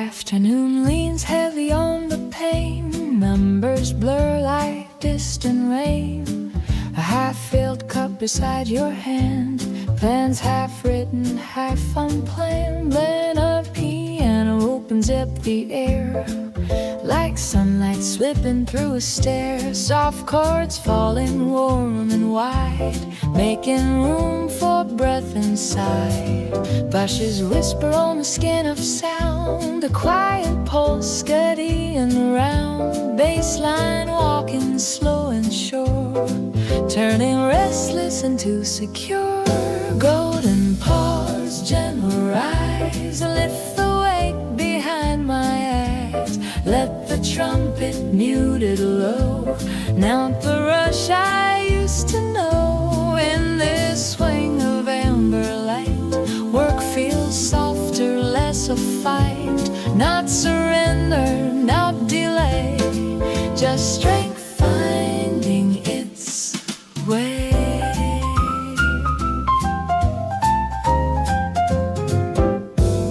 afternoon leans heavy on the pane. Numbers blur like distant rain. A half-filled cup beside your hand. Plans half written, half unplanned. Then a piano opens up the air, like sunlight slipping through a stair. Soft chords falling warm and wide, making room for breath inside. Bushes whisper on the skin of sound. A quiet pulse scuddying around. Baseline walking slow and sure, turning restless into secure. Golden pause, gentle rise, lift the weight behind my eyes. Let the trumpet muted low, not the rush I used to know. In this swing of amber light, work feels softer, less a fight. Not surrender, not delay, just strength finding its way.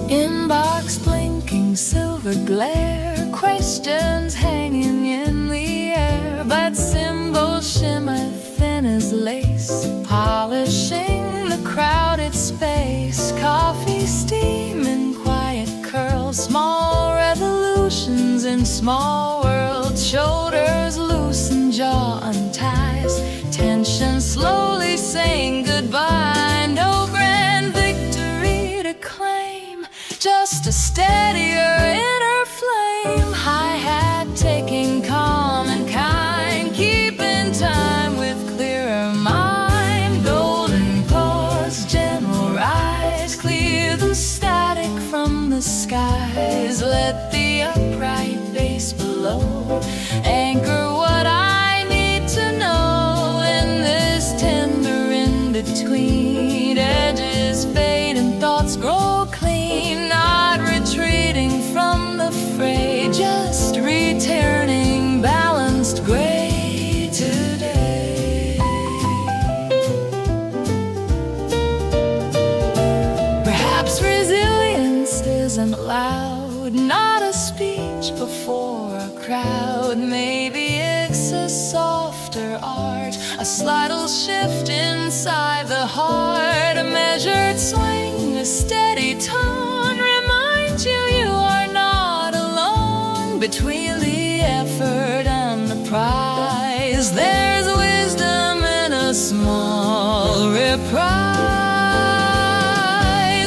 Inbox blinking silver glare, questions hanging in the air, but symbols shimmer thin as lace, polishing the crowded space. Coffee steaming, quiet curls, small revolutions in small worlds. Shoulders loosen, jaw unties, tension slowly saying goodbye. No grand victory to claim, just a steadier inner flame. Hi-hat taking calm and kind, keeping time with clearer mind. Golden pause, gentle rise, clear the static from the skies. Let the upright bass below anchor what I need to know. In this tender in-between, edges fade and thoughts grow clean. Not retreating from the fray, just returning balanced gray today. Perhaps resilience isn't loud, not a speech before a crowd. Maybe it's a softer art, a subtle shift inside the heart. A measured swing, a steady tone, remind you you are not alone. Between the effort and the prize, there's wisdom in a small reprise.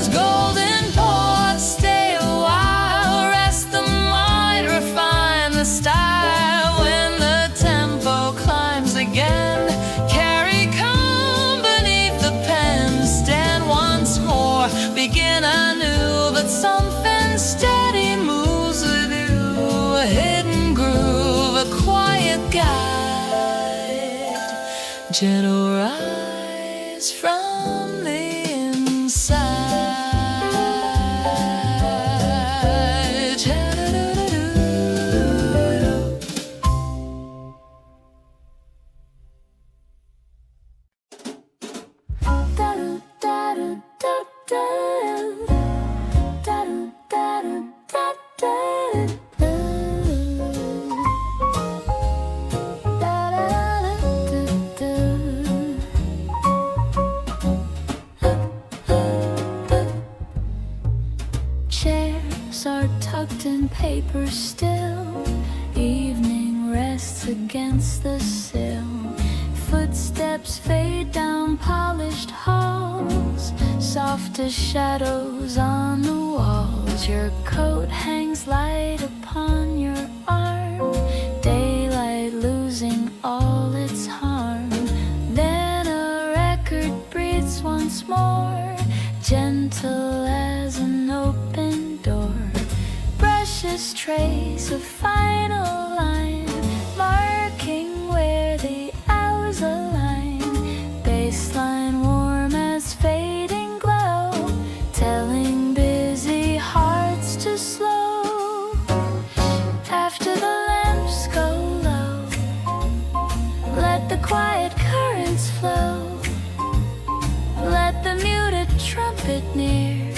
Golden pause, stay a while, rest the mind, refine the style. When the tempo climbs again, carry calm beneath the pen. Stand once more, begin anew, but something steady moves with you. A hidden groove, a quiet guide, gentle rise from the inside. Chairs are tucked in paper still, evening rests against the sill. Footsteps fade down polished halls, soft as shadows on the walls. Your coat hangs light upon your arm, daylight losing all its harm. Then a record breathes once more, gentle as an open door. Brushes trace a final line, marking where the hours align. Baseline warm as fading glow, telling busy hearts to slow. After the lamps go low, let the quiet currents flow. Let the muted trumpet near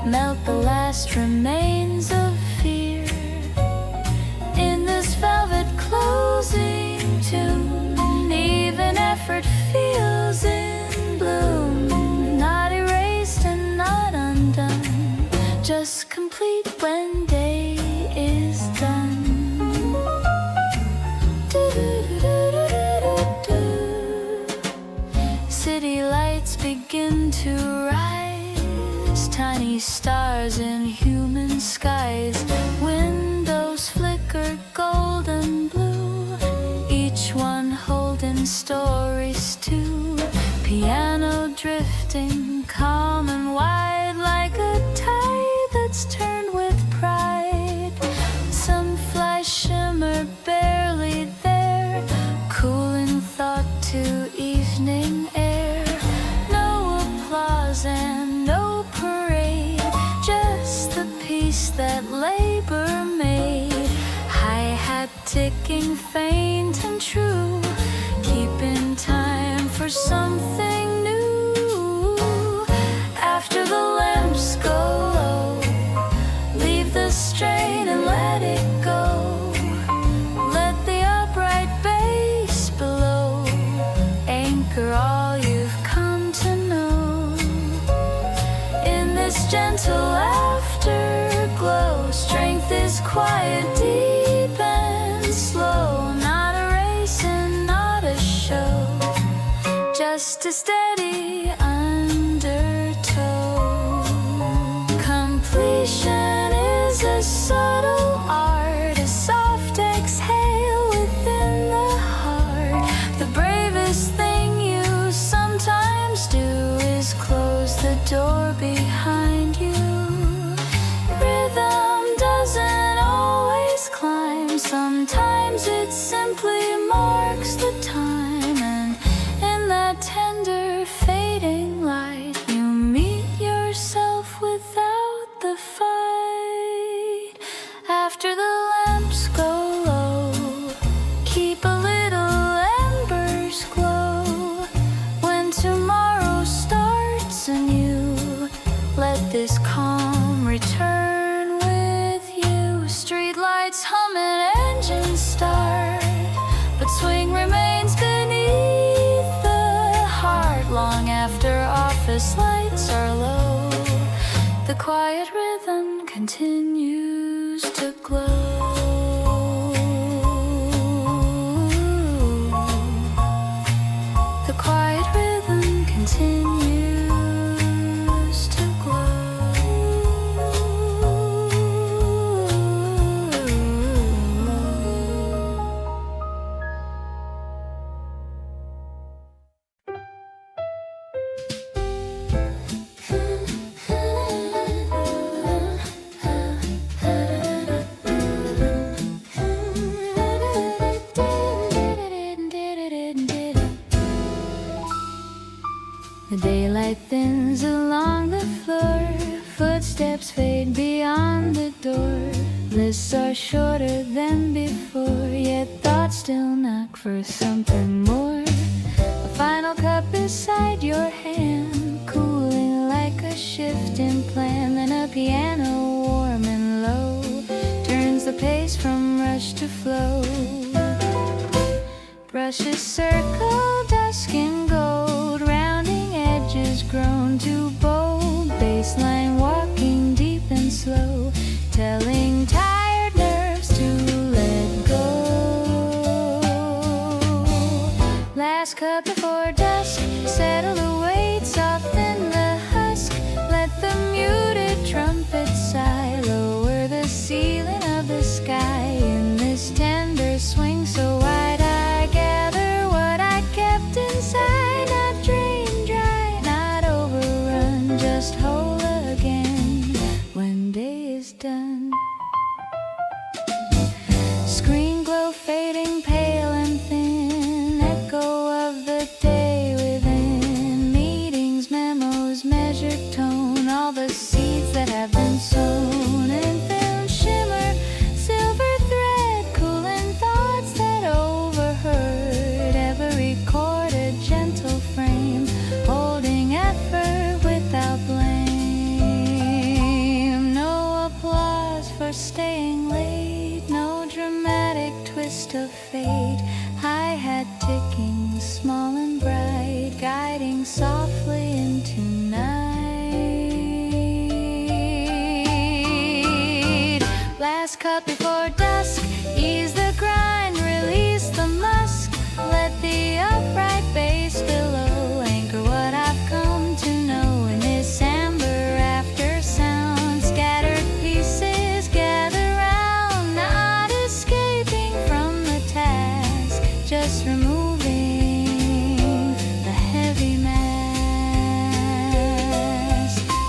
melt the last remains of when day is done. City lights begin to rise, tiny stars in human skies. Windows flicker golden blue, each one holding stories too. Piano drifting calm and wide, like a tide that's turned with pride. Sunflies shimmer barely there, cooling thought to evening air. No applause and no parade, just the peace that labor made. Hi-hat ticking faint and true, keeping time for something new. After the lamps go low, leave the strain and let it go. Let the upright bass below anchor all you've come to know. In this gentle afterglow, strength is quiet, deep and slow. Not a race and not a show, just a steady undertow. Completion is a subtle art, a soft exhale within the heart. The bravest thing you sometimes do is close the door behind you. Rhythm doesn't always climb, sometimes it simply marks the time. And in that tender fading light, you meet yourself without the fight. After the lamps go low, keep a little embers glow. When tomorrow starts anew, let this calm return with you. Streetlights hum and engines start, but swing remains beneath the heart. Long after office lights are low, the quiet rhythm continues to glow. The quiet rhythm continues to glow. The daylight thins along the floor, footsteps fade beyond the door. Lists are shorter than before, yet thoughts still knock for something more. A final cup beside your hand, cooling like a shifting plan. Then a piano warm and low turns the pace from rush to flow. Brushes circle dusk in gold, rounding edges grown too bold. Baseline walking deep and slow, telling tired nerves to let go. Last cup before dusk, settle the weight, soften the husk. Let the muted trumpet sigh, lower the ceiling of the sky. In this tender swing so wide, I gather what I kept inside. Not drained dry, not overrun, just whole again when day is done. Screen glow fading pale and thin, echo of the day within. Meetings, memos, measured tone, all the seeds that have been sown. And film shimmer, silver thread, cooling thoughts that overheard. Every chord a gentle frame, holding effort without blame. No applause for staying late, no dramatic twist of fate. Hi-hat ticking, small and bright, guiding softly into night. Last cup before dusk, ease the grind, release the musk. Let the upright bass below anchor what I've come to know in this amber after sound. Scattered pieces gather round, not escaping from the task, just removing the heavy mass.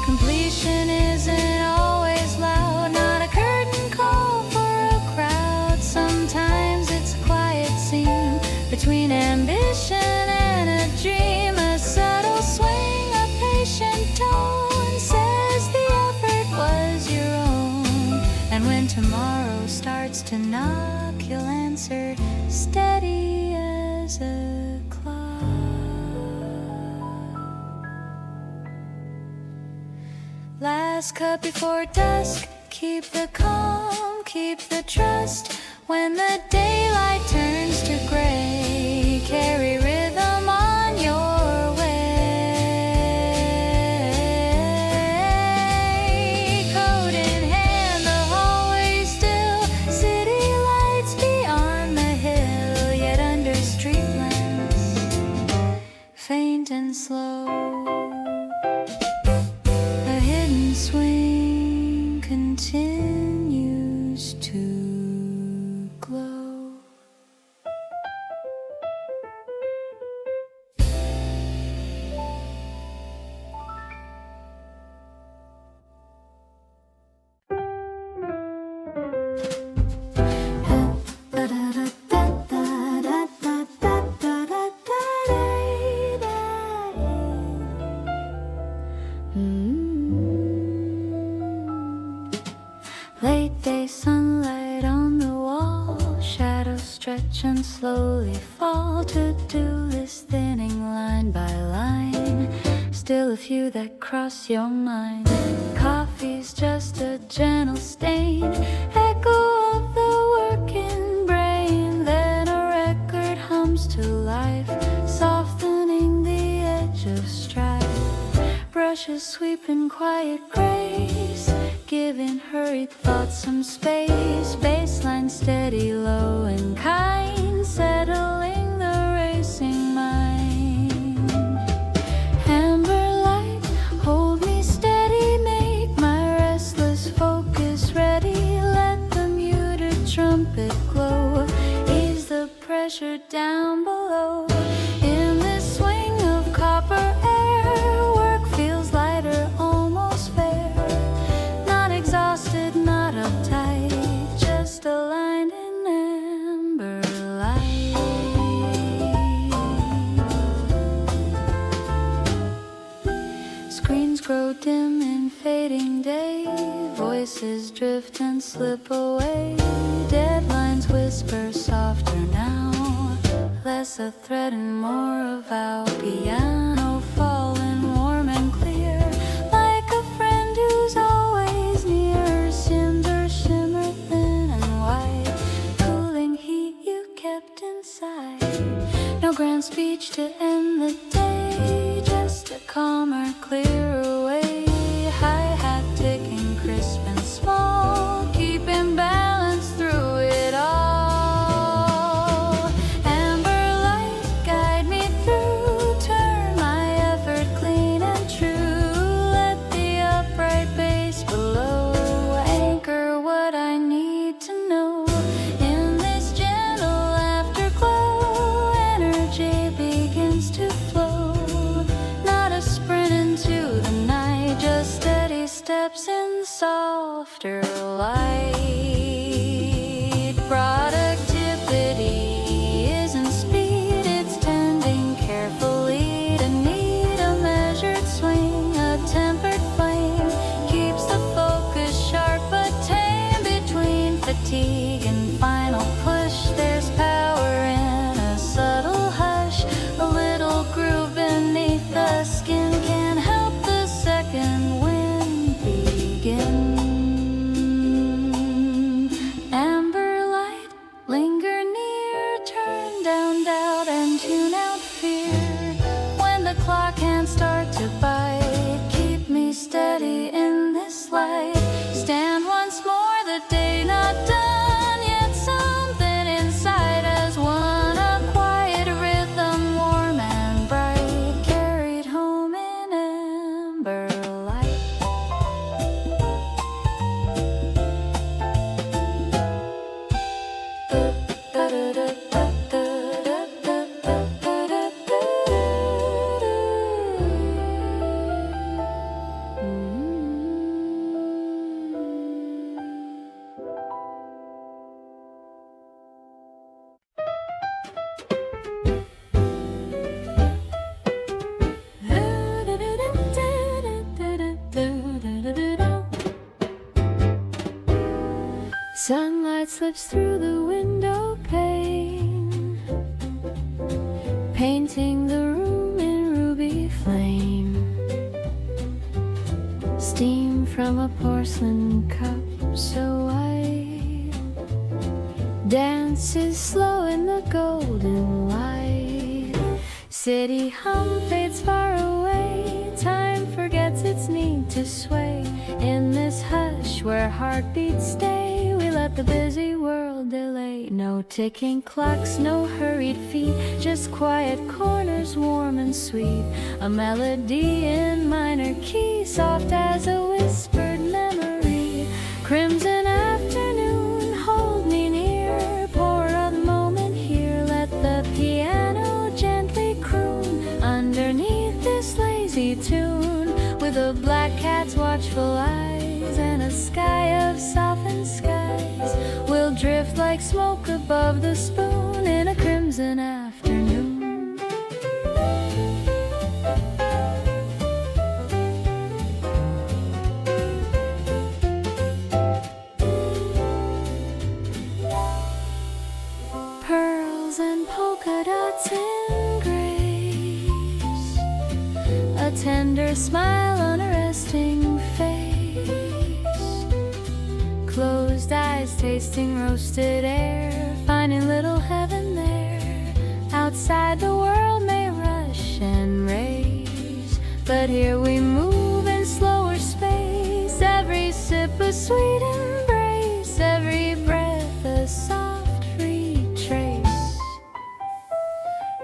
Completion isn't always loud, not a curtain call for a crowd. Sometimes it's a quiet scene between ambition and a dream. A subtle swing, a patient tone says the effort was your own. And when tomorrow starts to knock, you'll answer steady as a clock. Last cup before dusk, keep the calm, keep the trust. When the daylight turns to gray, carry rhythm on your way. Coat in hand, the hallway still, city lights beyond the hill, yet under street lamps, faint and slow. A hidden swing continues to glow. Late day sunlight on the wall, shadows stretch and slowly fall. To-do list thinning line by line, still a few that cross your mind. Coffee's just a gentle stain, echo of the working brain. Then a record hums to life, softening the edge of strife. Brushes sweep in quiet grace, giving hurried thoughts some space. Baseline steady, low and kind, settling the racing mind. Amber light, hold me steady, make my restless focus ready. Let the muted trumpet glow, ease the pressure down below. In this swing of copper air, work feels lighter, almost fair. Not exhausted, not uptight, just aligned in amber light. Screens grow dim in fading day, voices drift and slip away. Deadlines whisper softer now, less a threat and more a vow. Piano falling warm and clear, like a friend who's always near. Cinder shimmer thin and white, cooling heat you kept inside. No grand speech to end the day, just a calmer, clearer way. Hi-hat ticking crisp and small, keeping balance through it all. Amber light, guide me through, turn my effort clean and true. Let the upright bass below anchor what I need to know. In this gentle afterglow, energy begins to flow. Not a sprint into the night, just steady steps in softer light. Productivity isn't speed, it's tending carefully to need a measured swing. A tempered flame keeps the focus sharp but tame. Between fatigue and final push, there's power in a subtle hush. A little groove beneath the skin can help the second wind begin. Amber light, linger near, turn down doubt and tune out fear. When the clock can't start to bite, keep me steady in this light. Stand once more, the day Sunlight slips through the window pane, painting the room in ruby flame. Steam from a porcelain cup so white dances slow in the golden light. City hum fades far away, time forgets its need to sway. In this hush where heartbeats stay, we let the busy world delay. No ticking clocks, no hurried feet, just quiet corners warm and sweet. A melody in minor key, soft as a whispered memory. Crimson afternoon, hold me near, pour a moment here, let the piano gently croon underneath this lazy tune. With a black cat's watchful eyes and a sky of softened skies, we'll drift like smoke above the spoon in a crimson afternoon. Pearls and polka dots in grace, a tender smile on a resting face. Closed eyes tasting roasted air, finding little heaven there. Outside the world may rush and race, but here we move in slower space. Every sip a sweet embrace, every breath a soft retrace.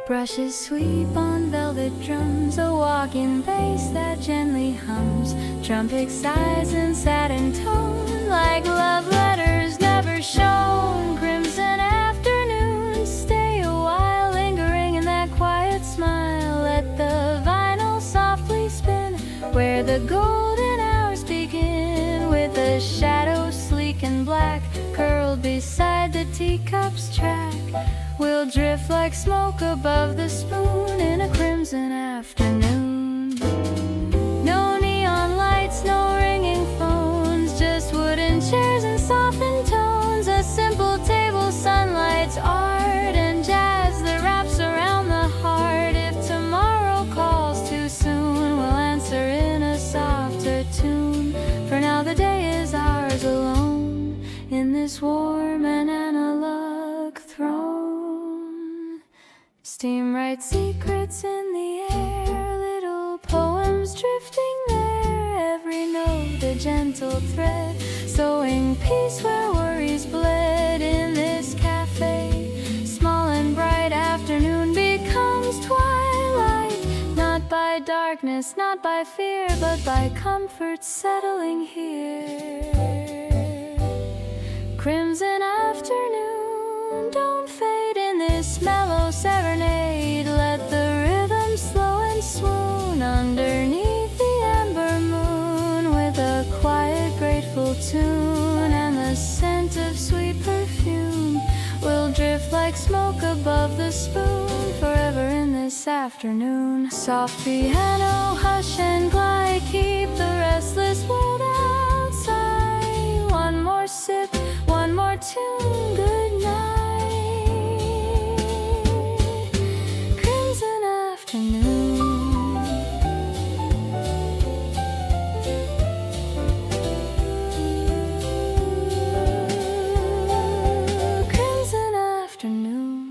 Brushes sweep on velvet drums, a walking bass that gently hums. Trumpet sighs in satin tone, like love letters never shown. Crimson afternoon, stay a while, lingering in that quiet smile. Let the vinyl softly spin, where the golden hours begin. With a shadow sleek and black, curled beside the teacup's track, we'll drift like smoke above the spoon in a crimson afternoon. No neon lights, no ringing phones, just wooden chairs and softened tones. A simple table, sunlight's art, and jazz that wraps around the heart. If tomorrow calls too soon, we'll answer in a softer tune. For now the day is ours alone, in this warm and analog throne. Steam writes secrets in the air, little poems drifting there. Every note a gentle thread, sowing peace where worries bled. In this cafe, small and bright, afternoon becomes twilight. Not by darkness, not by fear, but by comfort settling here. Crimson afternoon, don't fade in this mellow serenade. Let the rhythm slow and swoon underneath the amber moon. With a quiet, grateful tune and the scent of sweet perfume, we'll drift like smoke above the spoon, forever in this afternoon. Soft piano, hush and glide, keep the restless world outside. One more sip, one more tune, good night. Crimson afternoon. Crimson afternoon.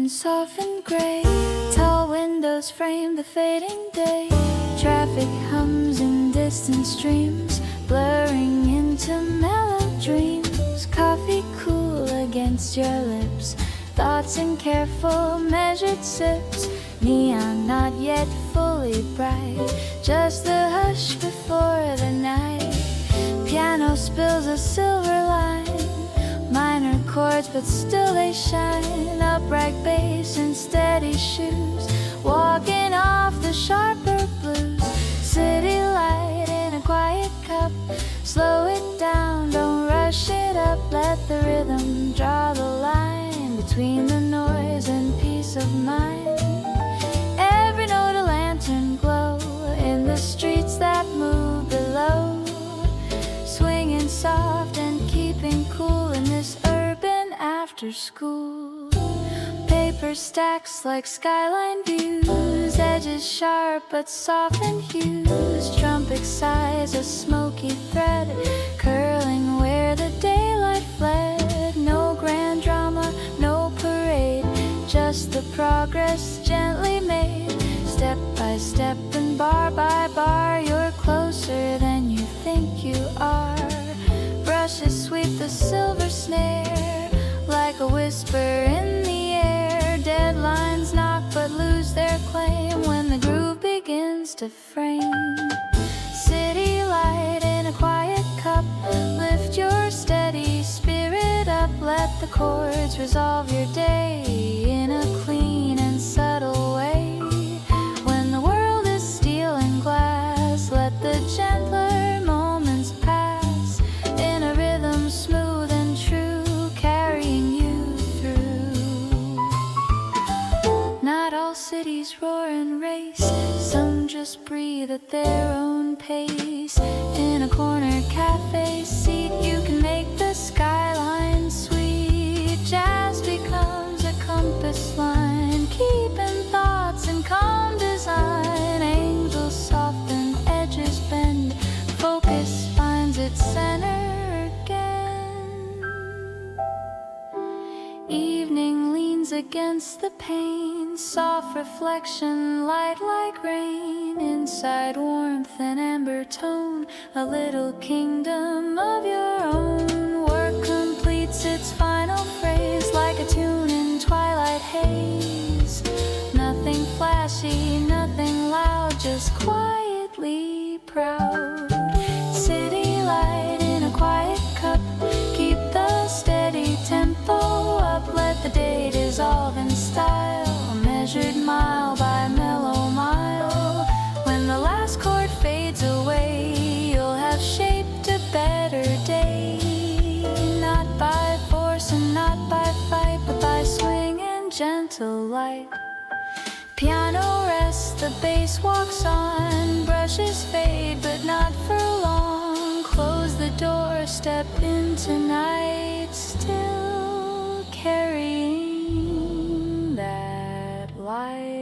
Softened gray, tall windows frame the fading day. Traffic hums in distant streams, blurring into mellow dreams. Coffee cool against your lips, thoughts in careful measured sips. Neon not yet fully bright, just the hush before the night. Piano spills a silver line, minor chords but still they shine. Upright bass and steady shoes, walking off the sharper blues. City light in a quiet between the noise and peace of mind. Every note a lantern glow in the streets that move below, swinging soft and keeping cool in this urban after school. Paper stacks like skyline views, edges sharp but soft in hues. Trumpet sighs a smoky thread curling where the daylight fled. No grand drama, no parade, just the progress gently made. Step by step and bar by bar, you're closer than you think you are. Brushes sweep the silver snare like a whisper in the air. Deadlines knock but lose their claim when the groove begins to frame. City light in a quiet cup, lift your steady spirit up. Let the chords resolve your day in a clean and subtle way. When the world is steel and glass, let the gentler moments pass in a rhythm smooth and true, carrying you through. Not all cities roar and race, some just breathe at their own pace. In a corner cafe seat, you can make the skyline sweet. Jazz becomes a compass line, keeping thoughts in calm design. Angels soften, edges bend, focus finds its center again. Evening leans against the pane, soft reflection, light like rain. Inside warmth and amber tone, a little kingdom of your own. Work completes its final phrase like a tune in twilight haze. Nothing flashy, nothing loud, just quietly proud. City light in a quiet cup, keep the steady tempo up. Let the day dissolve in style, measured mile by mellow mile. When the last chord fades away, you'll have shaped a better day. Not by force and not by fight, but by swing and gentle light. Piano rests, the bass walks on. Brushes fade, but not for long. Close the door, step into night, still carrying that light.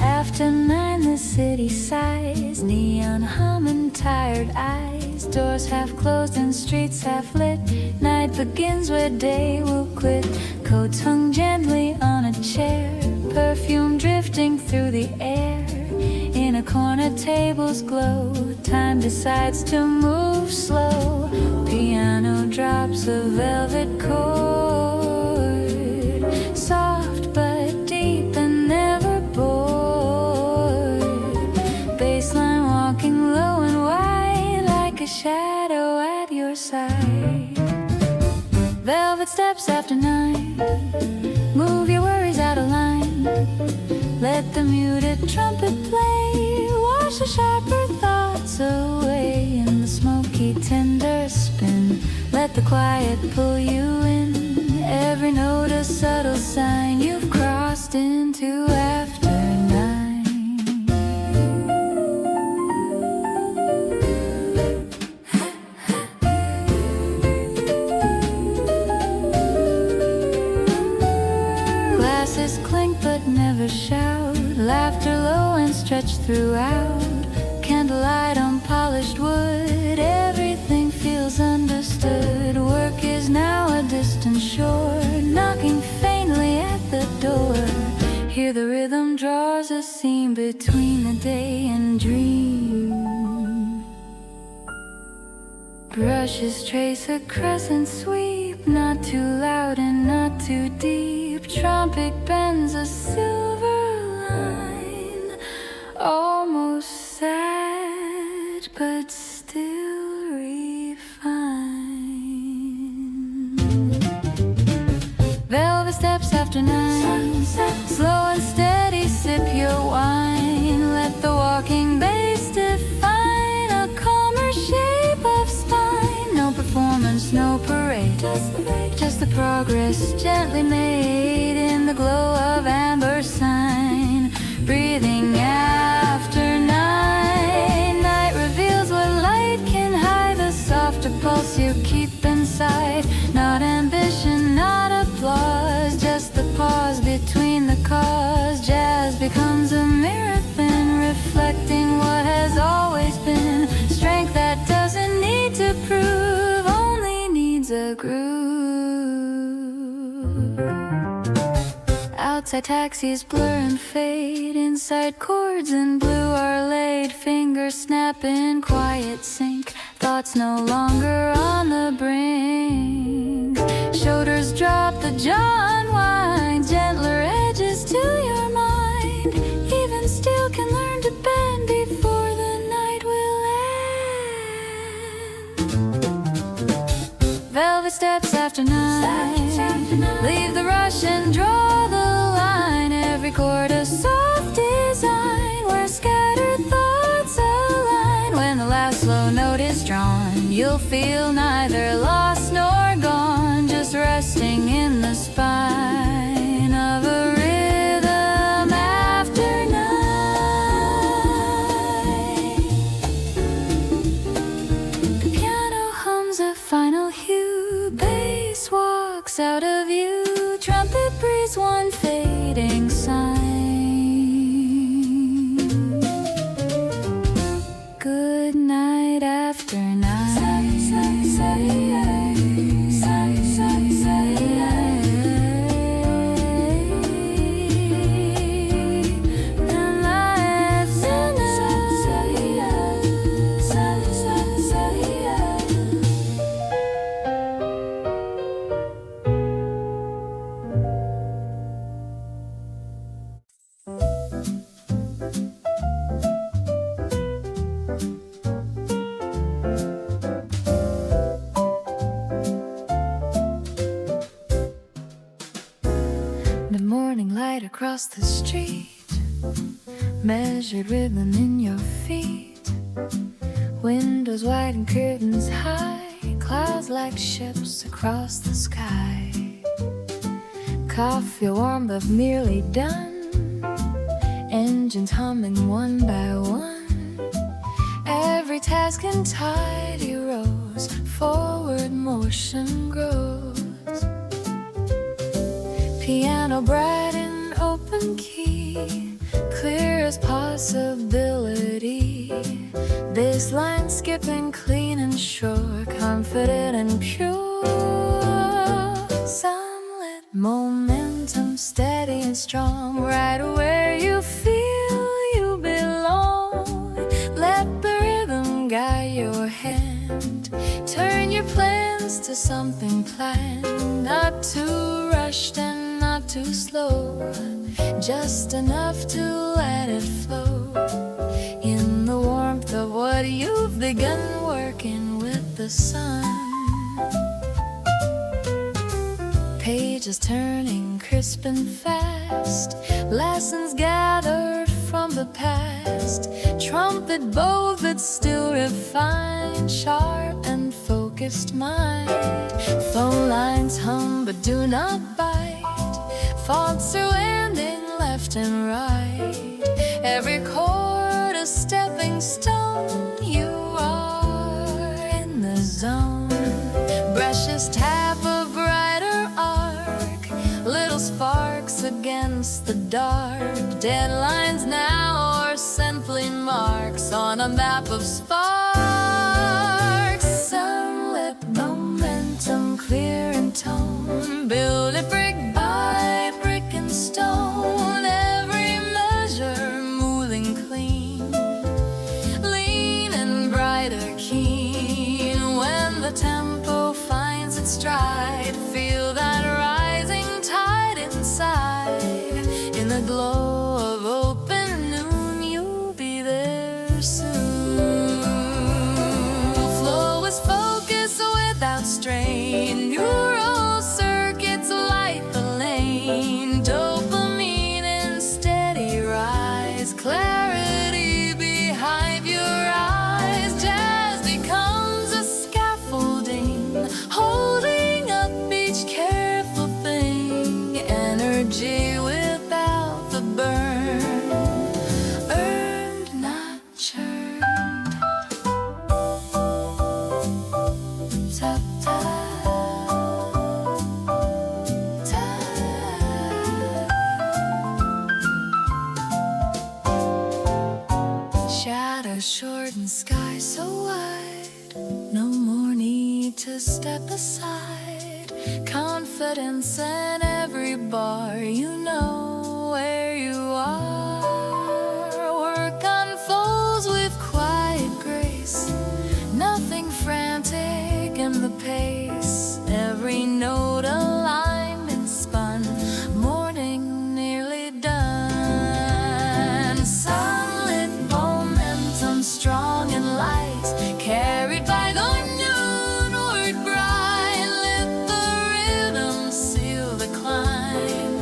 After 9, the city sighs, neon hum and tired eyes. Doors half closed and streets half lit. Night begins where day will quit. Coats hung gently on a chair, perfume drifting through the air. In a corner, tables glow. Time decides to move slow. Piano drops a velvet chord, soft but deep and never bored. Bassline walking low and wide like a shadow at your side. Velvet steps after 9, move your worries out of line. Let the muted trumpet play, wash the sharper thoughts away. In the smoky tender spin, let the quiet pull you in. Every note a subtle sign you've crossed into after 9. Glasses clink but never shout, laughter low and stretched throughout. Candlelight on polished wood, everything feels understood. Work is now a distant shore, knocking faintly at the door. Hear the rhythm draws a seam between the day and dream. Brushes trace a crescent sweep, not too loud and not too deep. Trumpet bends a silver but still refined. Velvet steps after 9. Slow and steady, sip your wine. Let the walking bass define a calmer shape of spine. No performance, no parade, just the progress gently made in the glow of amber sign. Breathing after night. Night reveals what light can hide. The softer pulse you keep inside. Not ambition, not applause, just the pause between the cause. Jazz becomes a marathon, reflecting what has always been. Strength that doesn't need to prove, only needs a groove. Outside taxis blur and fade. Inside chords in blue are laid. Fingers snap in quiet sync. Thoughts no longer on the brink. Shoulders drop, the jaw unwind. Gentler edges to your mind. Even steel can learn to bend before the night will end. Velvet steps after 9. Leave the rush and draw the line. Every chord a soft design, where scattered thoughts align. When the last slow note is drawn, you'll feel neither lost nor gone, just resting in the spine of a rhythm after night. The piano hums a final hue. Bass walks out of view. Trumpet breathes one fading sign. Good night after night. The morning light across the street, measured rhythm in your feet. Windows wide and curtains high, clouds like ships across the sky. Coffee warm but nearly done, engines humming one by one. Every task in tidy rows, forward motion grows. Piano bright in open key, clear as possibility. Bassline skipping clean and sure, confident and pure. Sunlit momentum steady and strong, right where you feel you belong. Let the rhythm guide your hand. Turn your plans to something planned, not too rushed and not too slow, just enough to let it flow. In the warmth of what you've begun, working with the sun. Pages turning crisp and fast, lessons gathered from the past. Trumpet bold but still refined, sharp and focused mind. Phone lines hum but do not bite, thoughts are landing left and right. Every chord a stepping stone, you are in the zone. Brushes tap a brighter arc, little sparks against the dark. Deadlines now are simply marks on a map of sparks. Sunlit momentum, clear in tone, build it brick by brick and stone. Every measure moving clean, lean and brighter keen. When the tempo finds its stride, feel that rising tide inside. In the glow of open noon, you'll be there soon. brain. Neural circuits light the lane. Dopamine in steady rise. Clarity behind your eyes. Jazz becomes a scaffolding, holding up each careful thing. Energy without the burn, earned not churned. Tap, tap, tap. Shadows short and sky so wide, no more need to step aside. Confidence in every bar, you know where you are. Work unfolds with quiet grace, nothing frantic in the pace. Every note aligned and spun, morning nearly done. Sunlit momentum, strong and light, carried by the noonward bright. Let the rhythm seal the climb,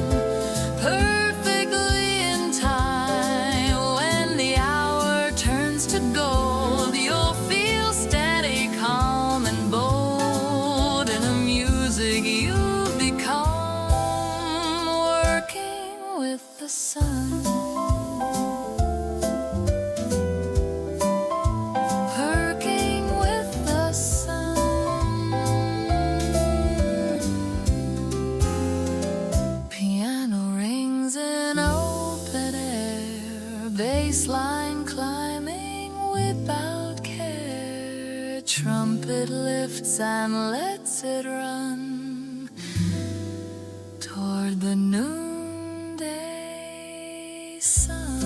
perfectly in time. When the hour turns to gold, you'll feel steady, calm and bold. In the music you've become, working with the sun, working with the sun. Piano rings in open air, bass line climbing without care. Trumpet lifts and lets it run toward the noonday sun.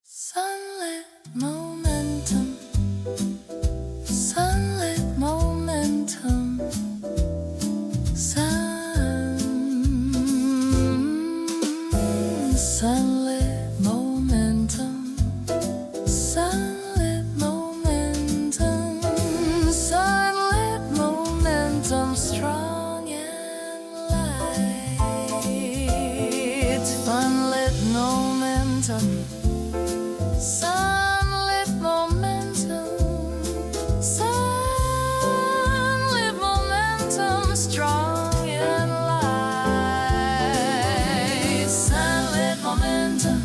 Sunlit momentum, sunlit momentum, sunlit momentum, sunlit momentum, sunlit momentum, strong and light. Sunlit momentum, sunlit momentum, sunlit momentum, strong and light. Sunlit momentum,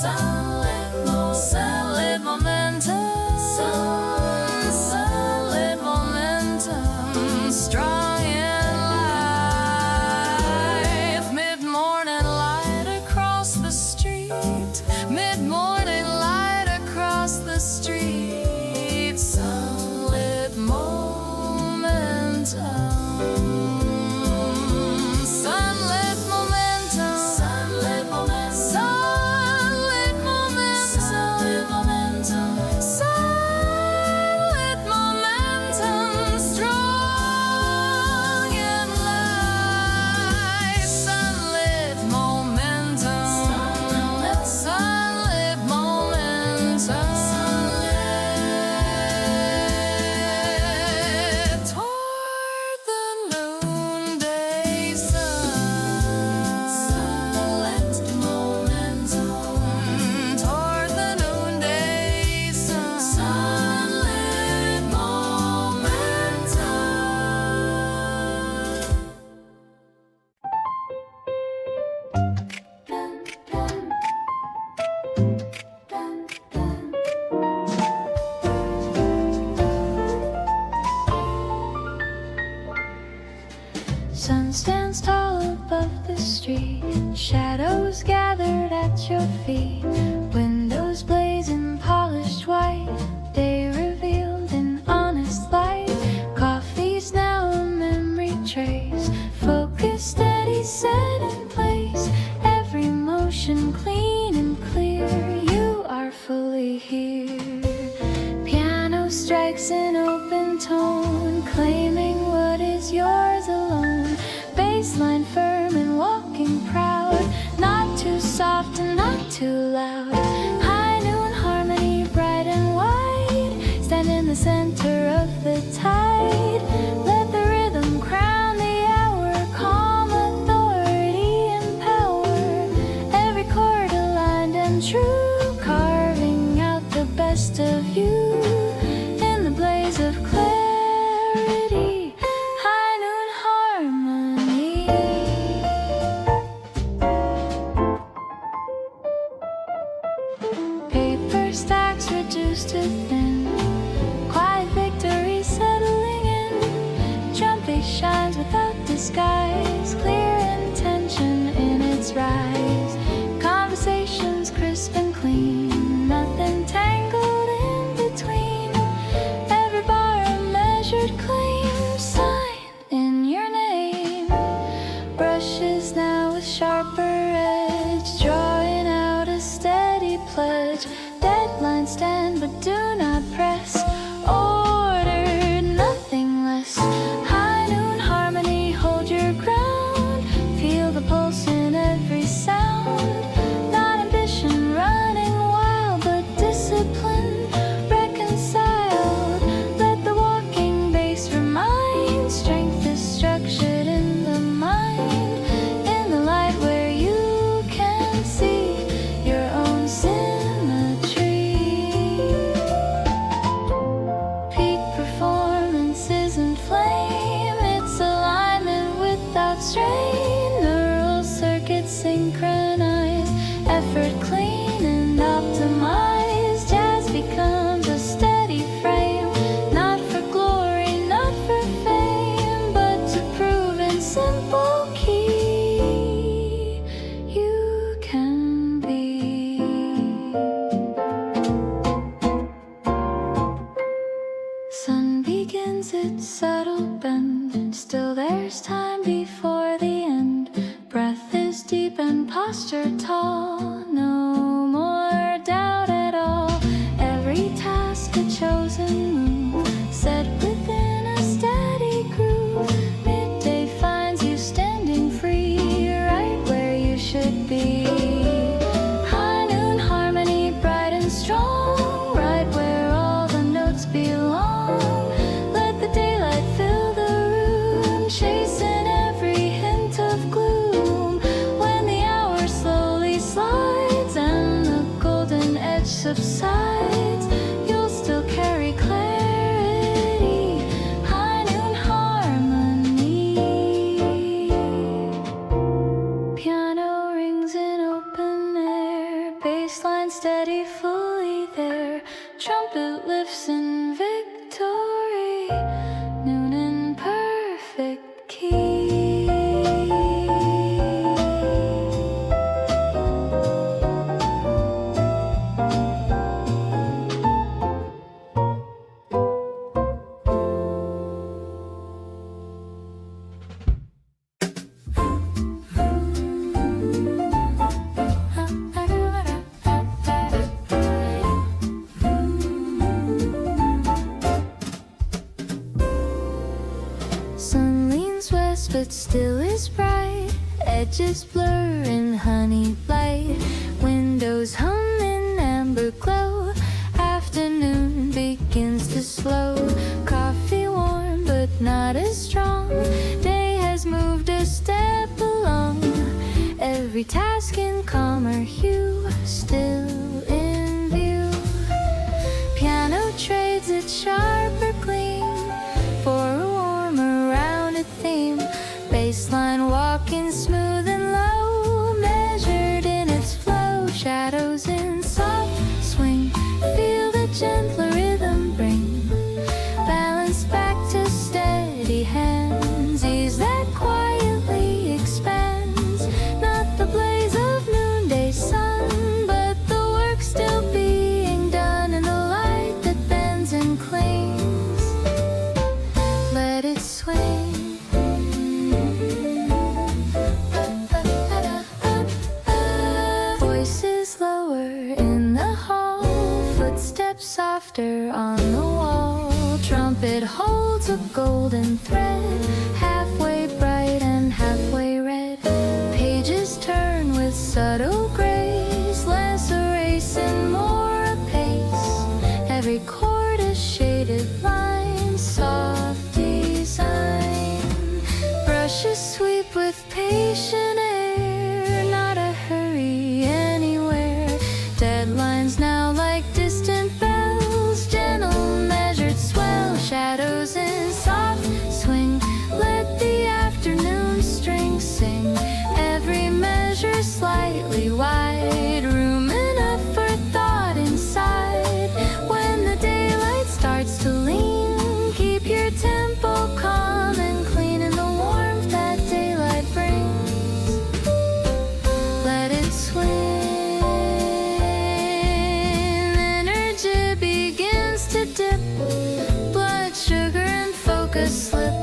sunlit momentum, sunlit momentum, strong and light. Mid-morning light across the street, mid-morning light across the street. Sunlit momentum, sunlit momentum, sunlit momentum, sunlit momentum, sunlit momentum, strong and light. Sunlit momentum, sunlit momentum, toward the noonday sun. Sunlit momentum, toward the noonday sun. Sunlit momentum. Sun stands tall above the street, shadows gathered at your feet. Windows blazing, polished white, day revealed in honest light. Coffee's now a memory trace, focus steady, set in place. Every motion clean and clear, you are fully here. Piano strikes an open tone, claiming what is yours alone. Baseline firm and walking proud, not too soft and not too loud. High noon harmony, bright and wide, stand in the center of the tide. Let the rhythm crown the hour, calm authority and power. Every chord aligned and true, carving out the best of you in the blaze of clarity. High noon harmony. Paper stacks reduced to thin, quiet victory settling in. Trumpet shines without disguise, clear intention in its rise. Conversations crisp and clean, nothing tangled in between. Every bar a measured claim, sign in your name. Brushes now with sharper edge, drawing out a steady pledge. Deadlines stand but do not press, ordered, nothing less. High noon harmony, hold your ground, feel the pulse in every sound. Not ambition running wild, but discipline reconciled. Let the walking bass remind, strength is structured in the mind, in the light where you can see your own symmetry. Peak performance isn't flame, it's alignment without strain. Neural circuits synchronize, effort clean and optimized. Jazz becomes a steady frame, not for glory, not for fame, but to prove in simple key you can be. Sun begins its subtle bend, still there's time before the end. Breath is deep and posture tall, no more doubt at all. Every task a chosen move, set within a steady groove. Midday finds you standing free, right where you should be. High noon harmony, bright and strong, right where all the notes belong. Let the daylight fill the room, chasing every hint of gloom. When the hour slowly slides and the golden edge subsides, you'll still carry clarity. High noon harmony. Piano rings in open air, bassline steady, fully there. Trumpet lifts in victory, noon in perfect key. Sun leans west but still is bright, edges blur in honey light. Windows hum in amber glow, afternoon begins to slow. Coffee warm but not as strong, day has moved a step along. Every task in calmer hue, still in view. Piano trades its sharper gleam for a warmer rounded theme. Bassline walking smooth and low, measured in its flow. Shadows in soft swing, feel the gentler rhythm bring. Balance back to steady hands, ease that quietly expands. Not the blaze of noonday sun, but the work still being done in the light that bends and clings. trumpet holds a golden thread, halfway bright and halfway red. Pages turn with subtle grace, less a race and more a pace. Every chord a shaded line, soft design. Brushes sweep with patient air, not a hurry anywhere. Deadlines now like distant bells, gentle measured swell. Shadows in soft swing, let the afternoon string sing. Every measure slightly wide, room enough for thought inside. When the daylight starts to lean, keep your tempo calm and clean in the warmth that daylight brings. Let it swim, energy begins to dip, blood sugar and focus slip.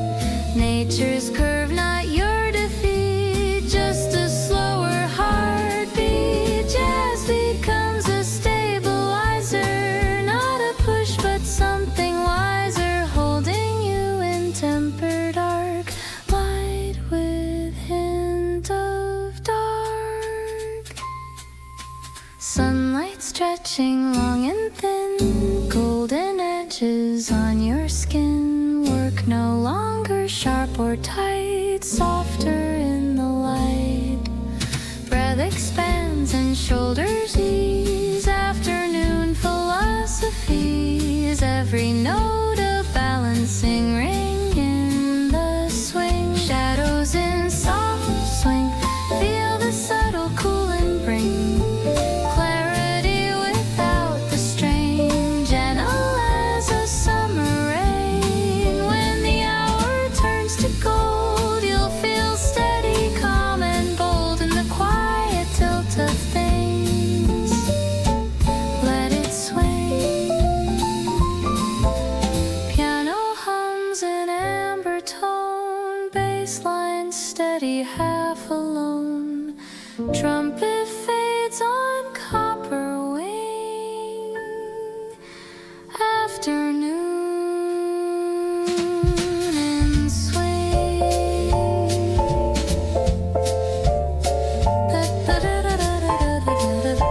Nature's curve, not your defeat, just a slower heartbeat. Jazz becomes a stabilizer, not a push but something wiser, holding you in tempered arc, light with hint of dark. Sunlight stretching long and thin, golden edges on your skin. Work no longer sharp or tight, softer in the light. Breath expands and shoulders ease, afternoon philosophies. Every note a balancing ring in the swing. Shadows in soft swing, feel the subtle cool and bring clarity without the strain. Gentle as a summer rain, when the hour turns to gold, you'll feel steady, calm and bold in the quiet tilt of things. Let it swing. Piano hums an amber tone, bass line steady, half alone. Trumpet fades on copper wing. Afternoon and swing. Da-da-da-da-da-da-da-da.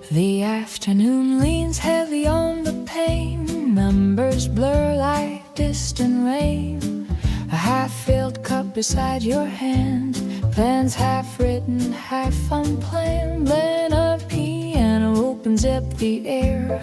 The afternoon leans heavy on the pane, numbers blur like distant rain. A half-filled cup beside your hand, plans half written, half unplanned. Blend of piano opens up the air,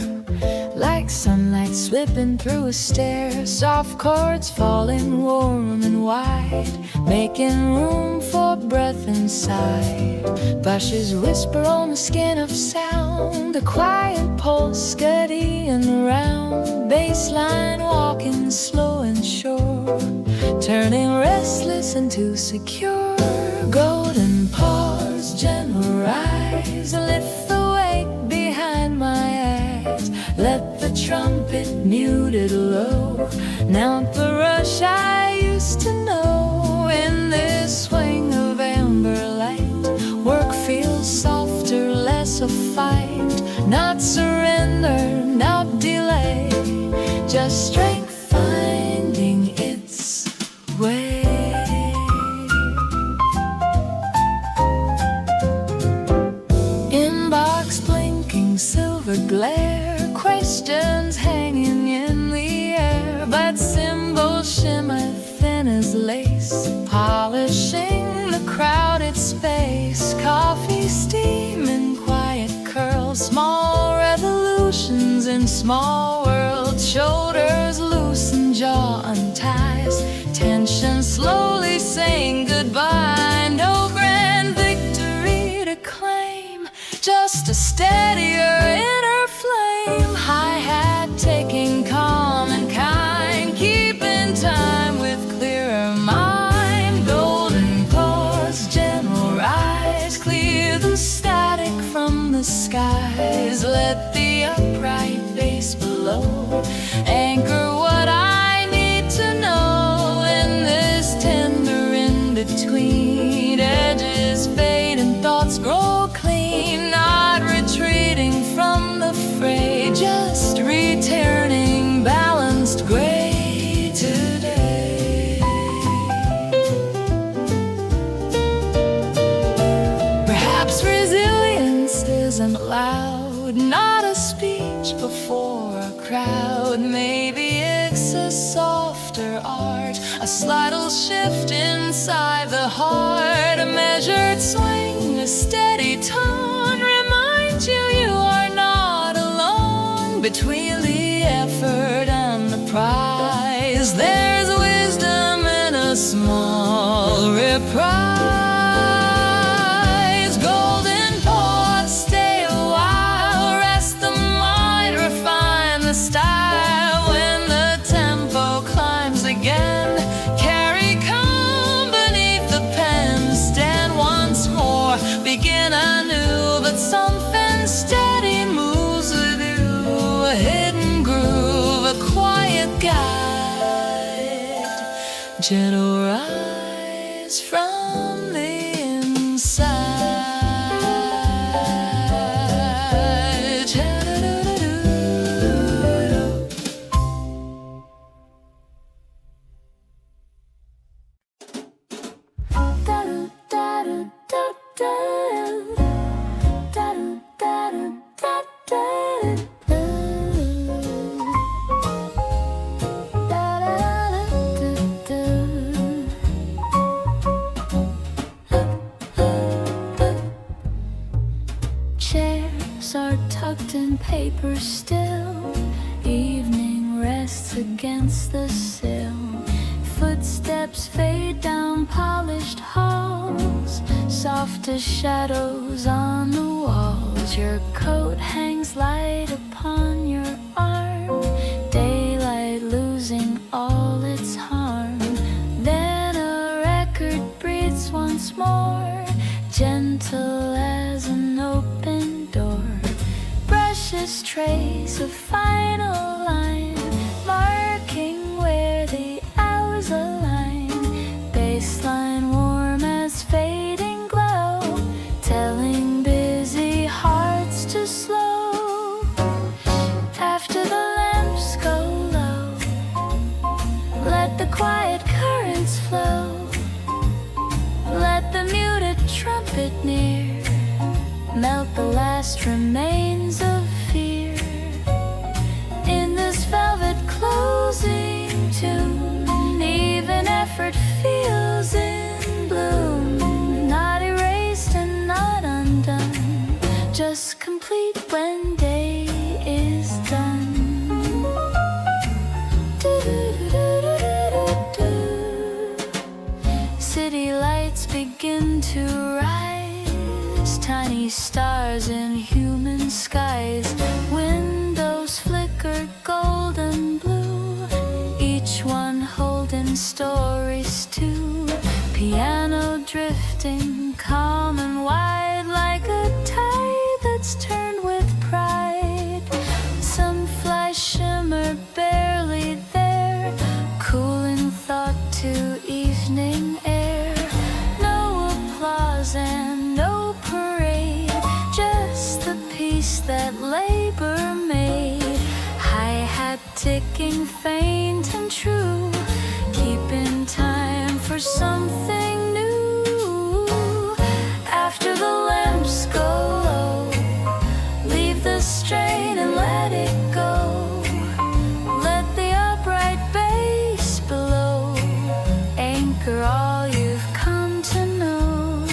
like sunlight slipping through a stair. Soft chords falling warm and wide, making room for breath inside. Brushes whisper on the skin of sound, a quiet pulse scuddying around. Bassline walking slow and sure, turning restless into secure. Golden pause, gentle rise, lift the weight behind my eyes. Let the trumpet muted low, not the rush I used to know. In this swing of amber light, work feels softer, less a fight. Not surrender, not delay, just strength finding its way. Inbox blinking silver glare, questions hanging in the air, but symbols shimmer thin as lace, polishing the crowded space. Coffee steam in quiet curls, small revolutions in small worlds. Shoulders loosen, jaw unties, tension slowly saying goodbye. No grand victory to claim, just a steadier inner flame. Hi-hat taking calm and kind, keeping time with clearer mind. Golden chords, gentle rise, clear the static from the skies. Let the upright bass below anchor what I need to know in this tender in-between. Edges fade and thoughts grow clean, not retreating from the fray, just returning balanced gray today. Perhaps resilience isn't loud, not a speech before a crowd. Maybe it's a softer art, a slight shift inside the heart, a measured swing, a steady tone reminds you you are not alone. Between the effort and the prize, there's wisdom in a small reprise. Golden pause, stay a while, rest the mind, refine the style. When the tempo climbs again, carry calm beneath the pen. Stand once more, begin anew, but something steady moves with you. A hidden groove, a quiet guide, gentle rise from the inside. Chairs are tucked in paper still, evening rests against the sill. Footsteps fade down polished halls, soft as shadows on the walls. Your coat hangs light upon your arm, daylight losing all its harm. Then a record breathes once more, gentle as an open door. Brushes trace a final line, marking where the hours align. Baseline warm as fading glow, telling busy hearts to slow. After the lamps go low, let the quiet currents flow. Let the muted trumpet near melt the last remains of fear. In this velvet closing tune, even effort feels in bloom. Not erased and not undone, just complete when day is done. City lights begin to rise, tiny stars in human skies. Windows flicker golden blue, each one holding stories too. Piano drifting calm and wide, like a tide that's turned with pride. Sunflies shimmer barely there, cooling thought to evening air. No applause and no parade, just the peace that labor made. Hi-hat ticking faint and true, keeping time for something new. After the lamps go low, leave the strain and let it go. Let the upright bass below anchor all you've come to know.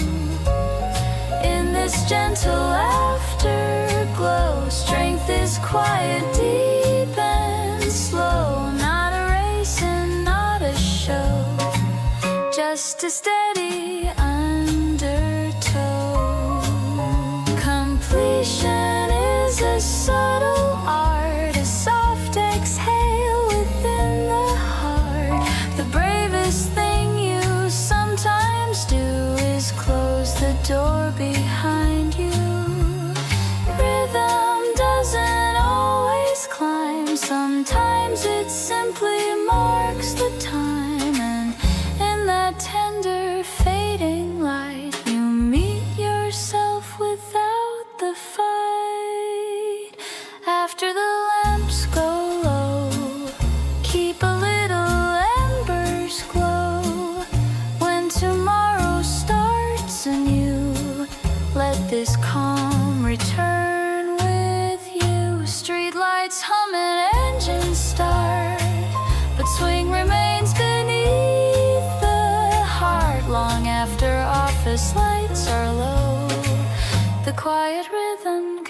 In this gentle afterglow, strength is quiet, deep and slow. Not a race and not a show, just a step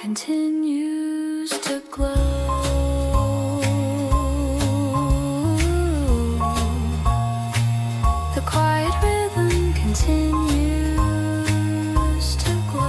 continues to glow. The quiet rhythm continues to glow.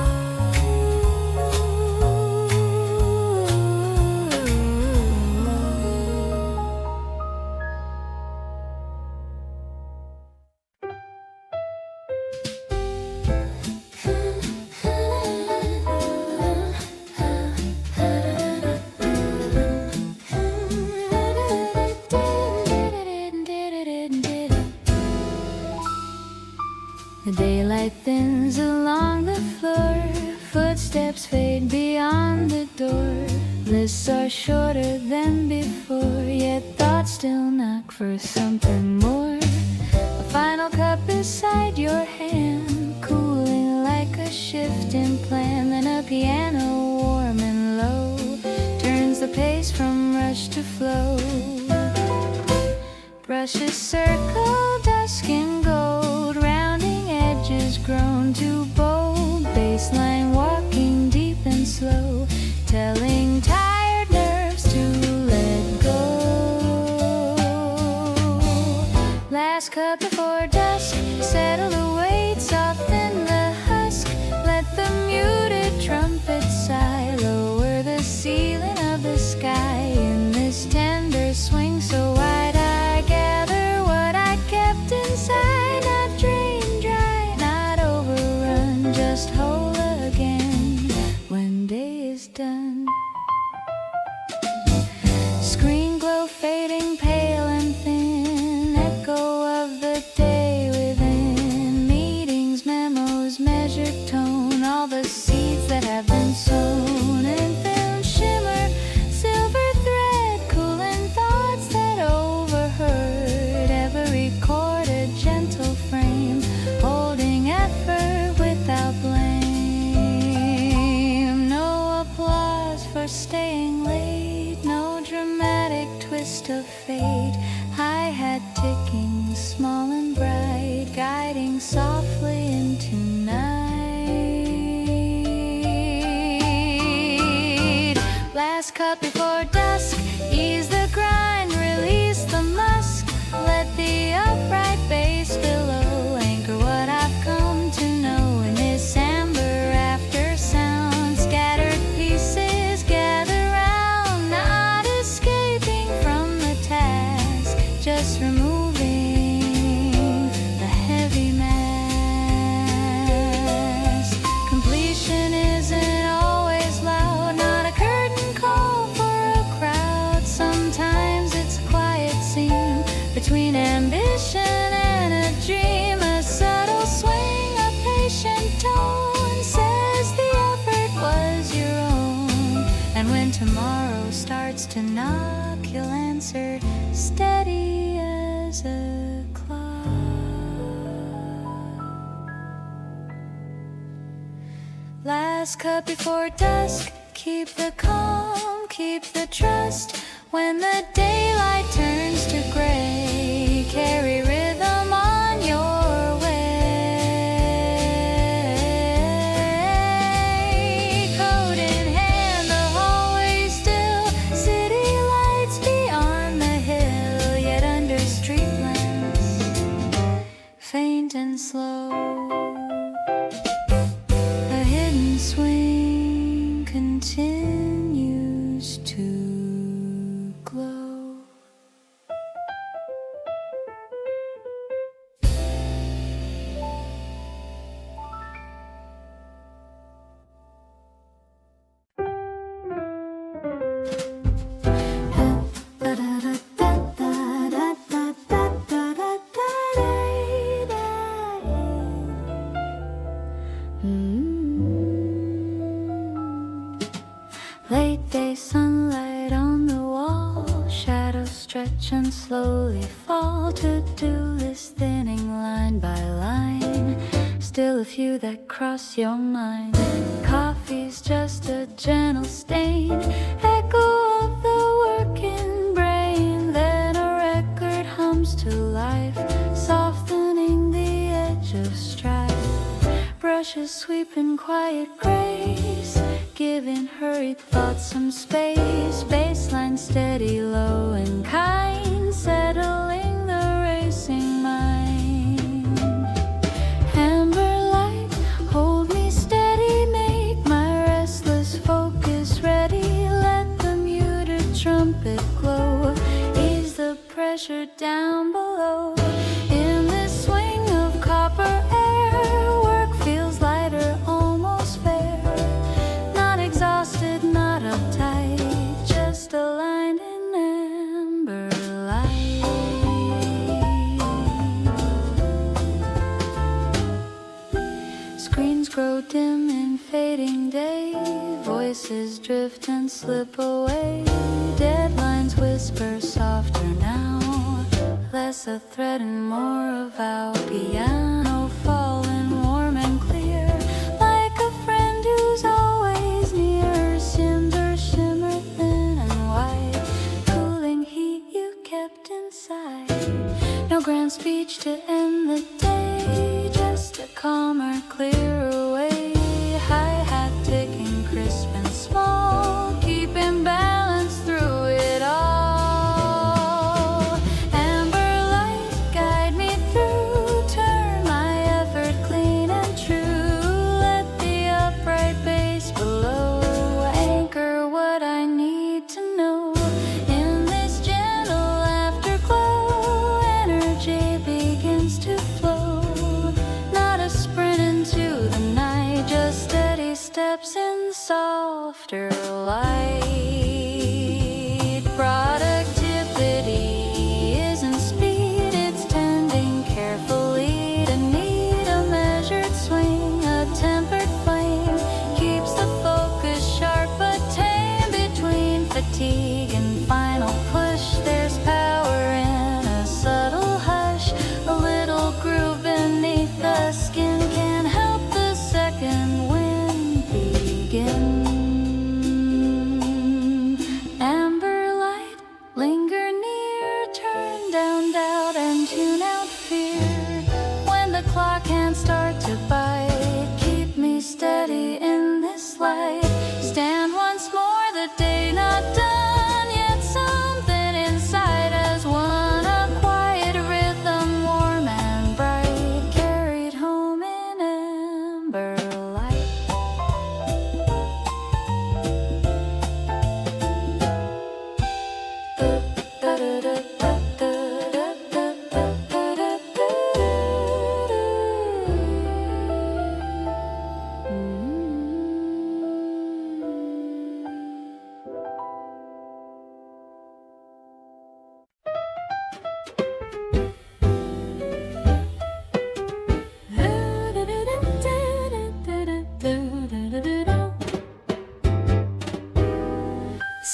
The daylight thins along the floor, footsteps fade beyond the door. Lists are shorter than before, yet thoughts still knock for something more. A final cup beside your hand, cooling like a shifting plan. Then a piano warm and low turns the pace from rush to flow. Brushes circle dusk and gold, rounding edges grown too bold. Baseline walking deep and slow, telling tired nerves to let go. Last cup before dusk, settle the weight, soften the husk. Let the muted trumpet sigh, lower the ceiling of the sky. In this tender swing so wide, I gather what I kept inside. Not drained dry, not overrun, just whole again when day is done. Screen glow fading pale and thin, echo of the day within. Meetings, memos, measured tone, all the seeds that have been sown. And film shimmer, silver thread, cooling thoughts that overheard. Every chord a gentle frame, holding effort without blame. No applause for staying late, no dramatic twist of fate. Hi-hat ticking, small and bright, guiding softly into night. Last cup before dusk, ease the grind, release the musk. Let the upright bass below anchor what I've come to know. In this amber after sound, scattered pieces gather round, not escaping from the task, just removing the heavy mass. Completion isn't always loud, not a curtain call for a crowd. Sometimes it's a quiet scene between ambition and a dream. A subtle swing, a patient tone says the effort was your own. And when tomorrow starts to knock, you'll answer steady as a clock. Last cup before dusk, keep the calm, keep the trust. When the daylight turns to gray, carry rhythm on your way. Coat in hand, the hallway still, city lights beyond the hill. Yet under street lamps, faint and slow, a hidden swing continues to glow. Late day sunlight on the wall, shadows stretch and slowly fall. To-do list thinning line by line, still a few that cross your mind. Coffee's just a gentle stain, echo of the working brain. Then a record hums to life, softening the edge of strife. Brushes sweep in quiet grace, giving hurried thoughts some space. Baseline steady, low and kind, settling the racing mind. Amber light, hold me steady, make my restless focus ready. Let the muted trumpet glow, ease the pressure down below. In this swing of copper air, work feels lighter, almost fair. Not exhausted, not uptight, just aligned in amber light. Screens grow dim in fading day, voices drift and slip away. Deadlines whisper softer now, less a threat and more a vow. Piano falling warm and clear, like a friend who's always near. Cinder shimmer thin and white, cooling heat you kept inside. No grand speech to end the day, just a calmer, clearer way. Hi-hat ticking crisp and small, keeping balance through it all. Amber light, guide me through, turn my effort clean and true. Let the upright bass below anchor what I need to know. In this gentle afterglow, energy begins to flow. Not a sprint into the night, just steady steps in softer light. Productivity isn't speed, it's tending carefully to need a measured swing. A tempered flame keeps the focus sharp but tame. Between fatigue and final push, there's power in a subtle hush. A little groove beneath the skin can help the second wind begin. Amber light, linger near, turn down doubt and tune out fear. When the clock hands start to bite, keep me steady in this light. Stand once more, the day not done yet. Something inside has won, a quiet rhythm, warm and bright, carried home in amber light.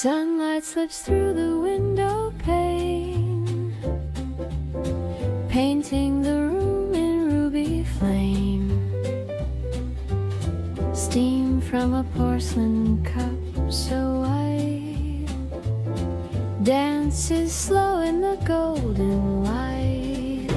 Sunlight slips through the window pane, painting the room in ruby flame. Steam from a porcelain cup so white dances slow in the golden light.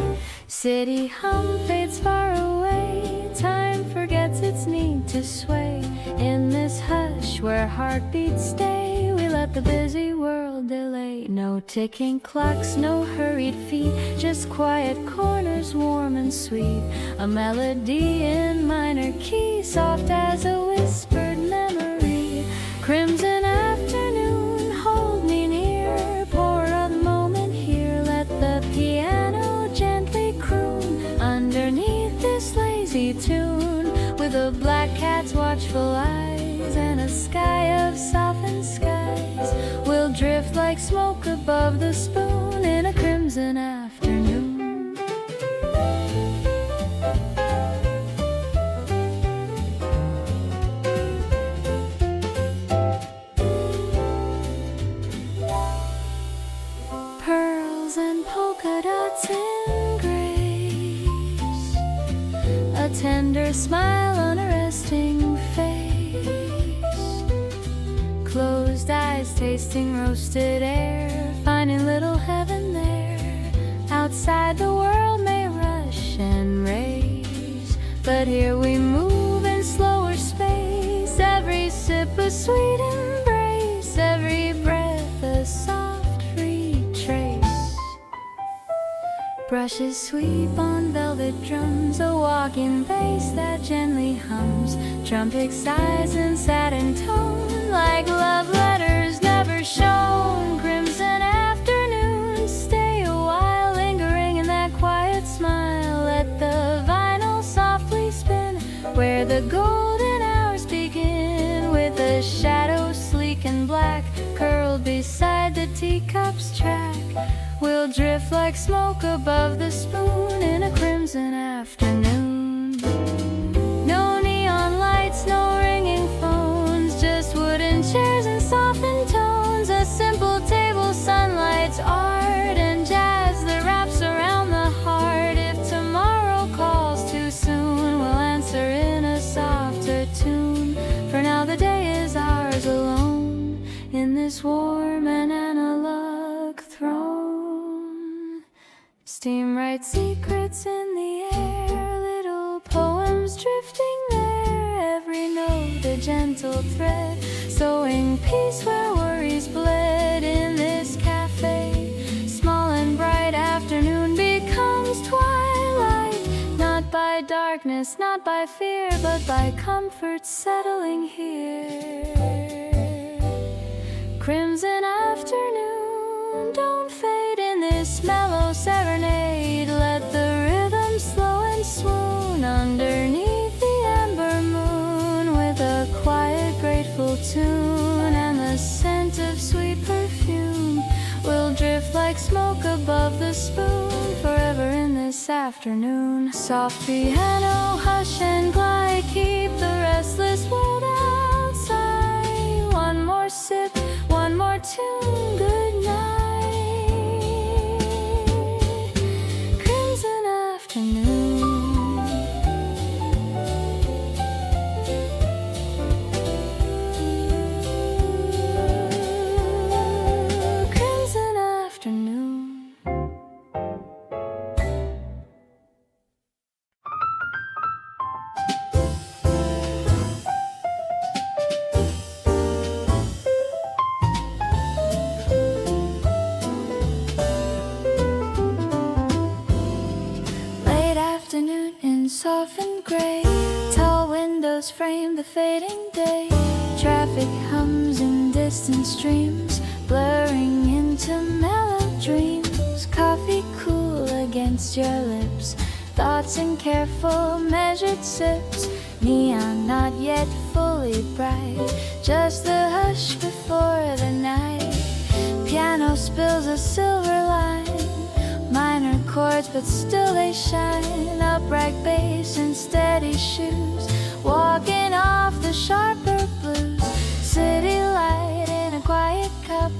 City hum fades far away, time forgets its need to sway. In this hush where heartbeats stay, we let the busy world delay. No ticking clocks, no hurried feet, just quiet corners warm and sweet. A melody in minor key, soft as a whispered memory. Crimson afternoon, hold me near, pour a moment here. Let the piano gently croon underneath this lazy tune. With a black cat's watchful eyes and a sky of softened skies, we'll drift like smoke above the spoon in a crimson afternoon. Pearls and polka dots in grace, a tender smile on a resting face. Closed eyes tasting roasted air, finding little heaven there. Outside the world may rush and race, but here we move in slower space. Every sip lip a sweet embrace, every breath a soft retrace. Brushes sweep on velvet drums, a walking bass that gently hums, trumpet sighs in satin tone, like love letters never shown. Crimson afternoons, stay a while, lingering in that quiet smile. Let the vinyl softly spin, where the golden hours begin, with a shadow sleek and black curled beside the teacup's track. We'll drift like smoke above the spoon in a crimson afternoon. No neon lights, no ringing phones, just wooden chairs and softened tones. A simple table, sunlight's art, and jazz that wraps around the heart. If tomorrow calls too soon, we'll answer in a softer tune. For now the day is ours alone, in this warm and analog throne. Steam writes secrets in the air, little poems drifting there, every note a gentle thread, sowing peace where worries bled. In this cafe, small and bright, afternoon becomes twilight, not by darkness, not by fear, but by comfort settling here. Crimson afternoon, don't fade in this mellow serenade. Let the rhythm slow and swoon underneath the amber moon, with a quiet, grateful tune and the scent of sweet perfume. We'll drift like smoke above the spoon, forever in this afternoon. Soft piano, hush and glide, keep the restless world outside. One more sip, one more tune, good night. Crimson afternoon. Crimson afternoon. Afternoon in softened gray, tall windows frame the fading day. Traffic hums in distant streams, blurring into mellow dreams. Coffee cool against your lips, thoughts in careful measured sips. Neon not yet fully bright, just the hush before the night. Piano spills a silver line, minor chords but still they shine. Upright bass and steady shoes, walking off the sharper blues. City light in a quiet cup,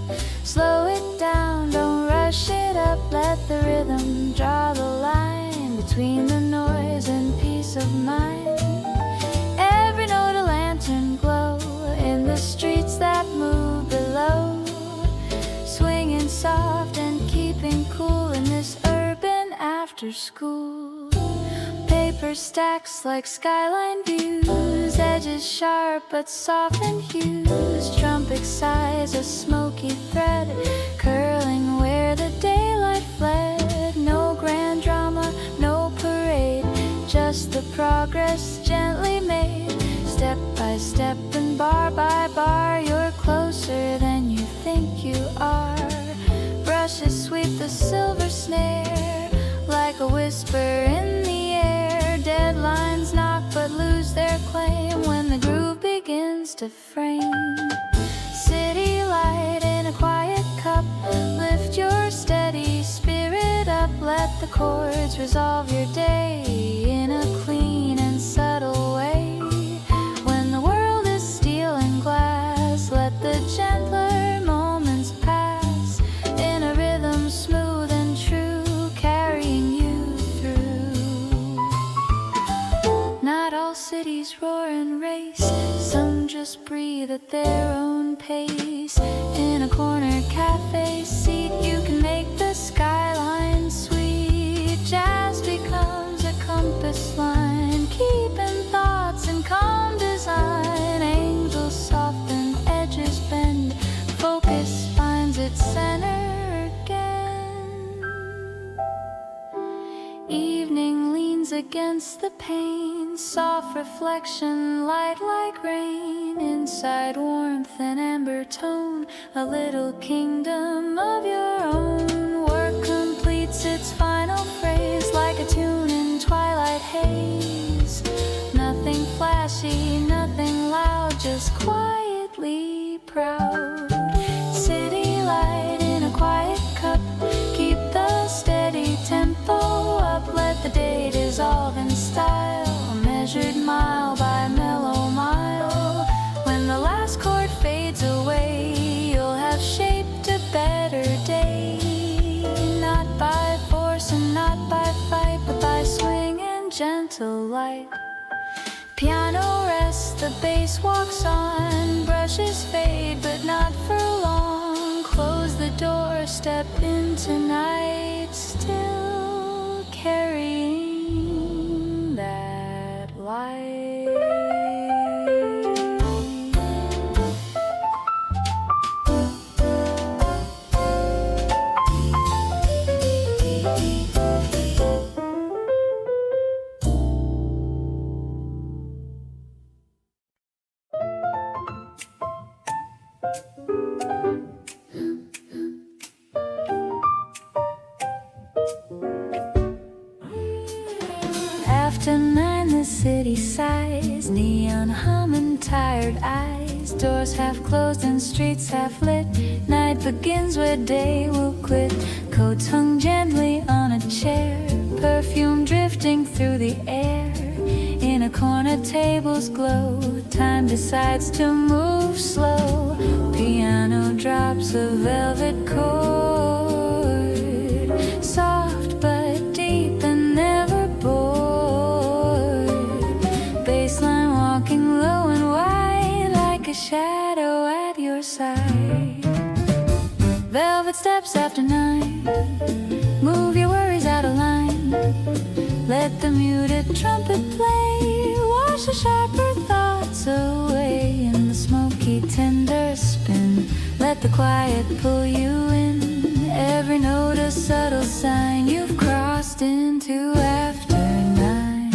slow it down, don't rush it up. Let the rhythm draw the line between the noise and peace of mind. Every note a lantern glow in the streets that move below, swinging soft and keeping cool in this urban after school. Paper stacks like skyline views, edges sharp but softened hues. Trumpet sighs a smoky thread, curling where the daylight fled. No grand drama, no parade, just the progress gently made. Step by step and bar by bar, you're closer than you think you are. Brushes sweep the silver snare, like a whisper in the air. Deadlines knock but lose their claim when the groove begins to frame. City light in a quiet cup, lift your steady spirit up. Let the chords resolve your day in a clean and subtle way. When the world is steel and glass, let the gentler moments pass in a rhythm smooth and true, carrying you through. Not all cities roar and race, some just breathe at their own pace. In a corner cafe seat, you can make the skyline sweet. Jazz becomes a compass line, keeping thoughts in calm design. Angels soft against the pane, soft reflection, light like rain, inside warmth and amber tone, a little kingdom of your own. Work completes its final phrase, like a tune in twilight haze. Nothing flashy, nothing loud, just quietly proud. City light in a quiet cup, keep the steady tempo up, let the day dissolve in style, measured mile by mellow mile. When the last chord fades away, you'll have shaped a better day, not by force and not by fight, but by swing and gentle light. Piano rests, the bass walks on, brushes fade but not for long. Close the door, step into night, still carrying that light. After 9, the city sighs, neon hum and tired eyes, doors half closed and streets half lit. Night begins where day will quit. Coats hung gently on a chair, perfume drifting through the air. In a corner, tables glow, time decides to move slow. Piano drops a velvet chord, soft but deep and never bored. Bassline walking low and wide, like a shadow at your side. Velvet steps after 9, move your worries out of line. Let the muted trumpet play, wash the sharper thoughts away. In the smoky tender spin, let the quiet pull you in. Every note a subtle sign, you've crossed into after 9.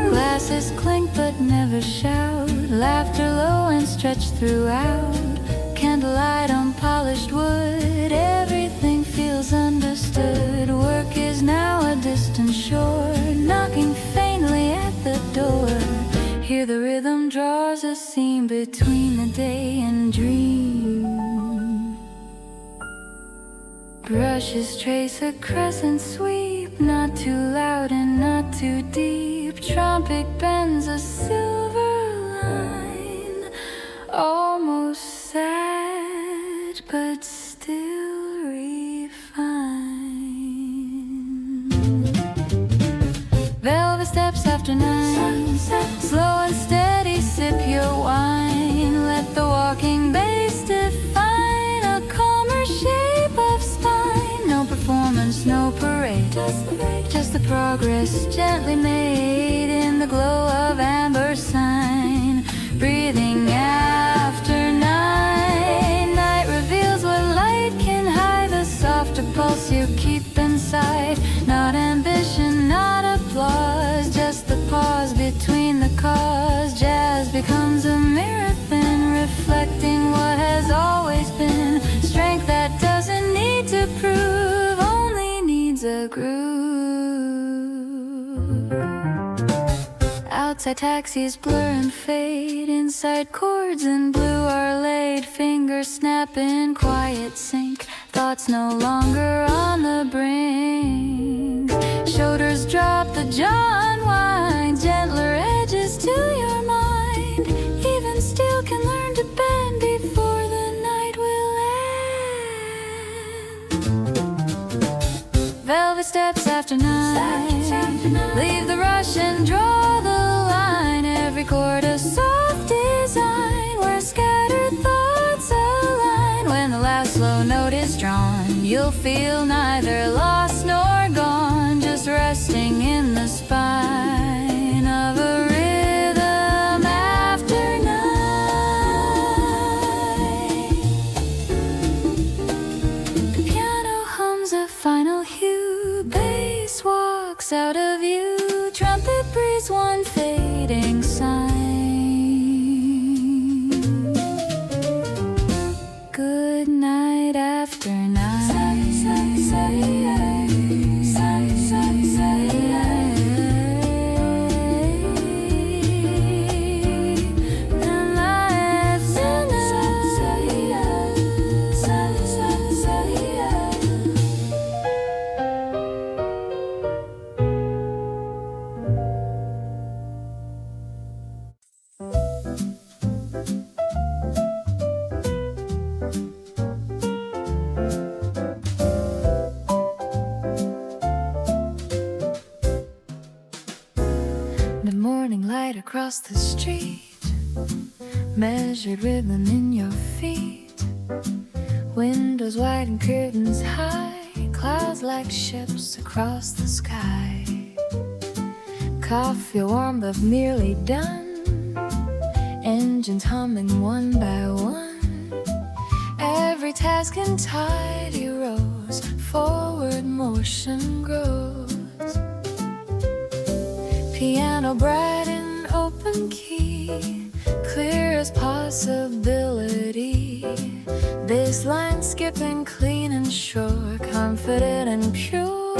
Glasses clink but never shout, laughter low and stretched throughout. Candlelight on polished wood, everything feels understood. Work is now a distant shore, knocking faintly at the door. Here the rhythm draws a seam between the day and dream. Brushes trace a crescent sweep, not too loud and not too deep. Trumpet bends a silver line, almost sad but still refined. Velvet steps after 9, slow and steady, sip your wine. Let the walking bass define a calmer shape of spine. No performance, no parade, just the progress gently made in the glow of amber sign. Breathing after 9, night reveals what light can hide. The softer pulse you keep inside, not ambition, not applause, just the pause between the cause. Jazz becomes a mirror thin, reflecting what has always been. Strength that doesn't need to prove, only needs a groove. Outside taxis blur and fade, inside chords in blue are laid. Fingers snap in quiet sync, thoughts no longer on the brink. Shoulders drop, the jaw unwind, gentler edges to your mind. Even steel can learn to bend before the night will end. Velvet steps after 9, leave the rush and draw the line. Every chord a soft design, where scattered thoughts align. When the last slow note is drawn, you'll feel neither lost nor gone, just resting in the spine of a rhythm after 9. final hue, bass walks out of view, trumpet breathes one fading sign. Good night after night. The morning light across the street, measured rhythm in your feet. Windows wide and curtains high, clouds like ships across the sky. Coffee warm but nearly done, engines humming one by one. Every task in tidy rows, forward motion grows. Piano bright in open key, clear as possibility. Bass line skipping clean and sure, confident and pure.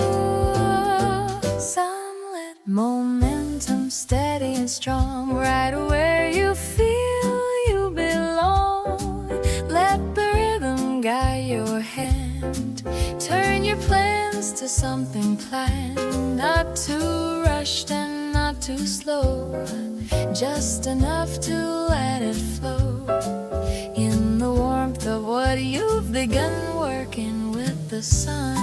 Sunlit momentum steady and strong, right where you feel you belong. Let the rhythm guide your hand, turn your plans to something planned. Not too rushed and not too slow, just enough to let it flow. In the warmth of what you've begun, working with the sun.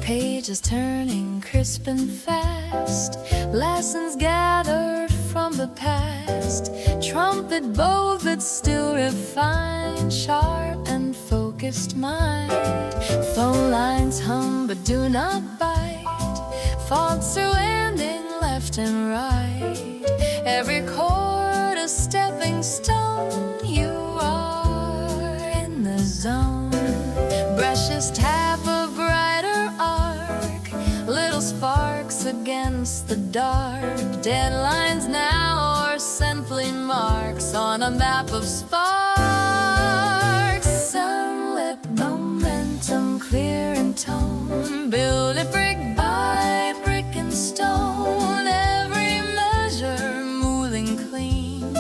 Pages turning crisp and fast, lessons gathered from the past. Trumpet bold but still refined, sharp and focused mind. Phone lines hum but do not bite, faults are landing left and right. Every chord a stepping stone, you are in the zone. Brushes tap a brighter arc, little sparks against the dark. Deadlines now are simply marks on a map of sparks. Sunlit momentum, clear in tone, build it brick by brick and stone. Every measure moving clean,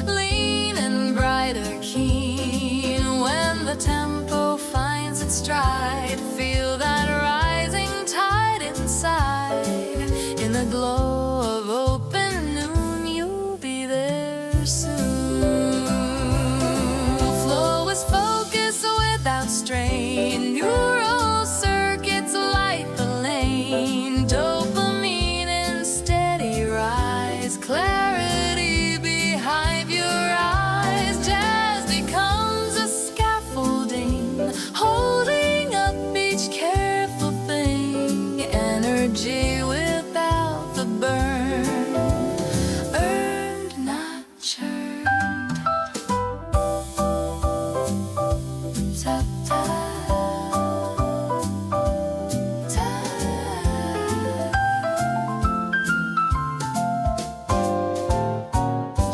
lean and brighter keen. When the tempo finds its stride, feel that rising tide inside. In the glow of open noon, you'll be there soon. Flow is focus without strain, neural circuits light the lane. Dopamine in steady rise, clarity behind your eyes. Jazz becomes a scaffolding, holding up each careful thing. Energy without the burn, earned not churned. Tap, tap, tap.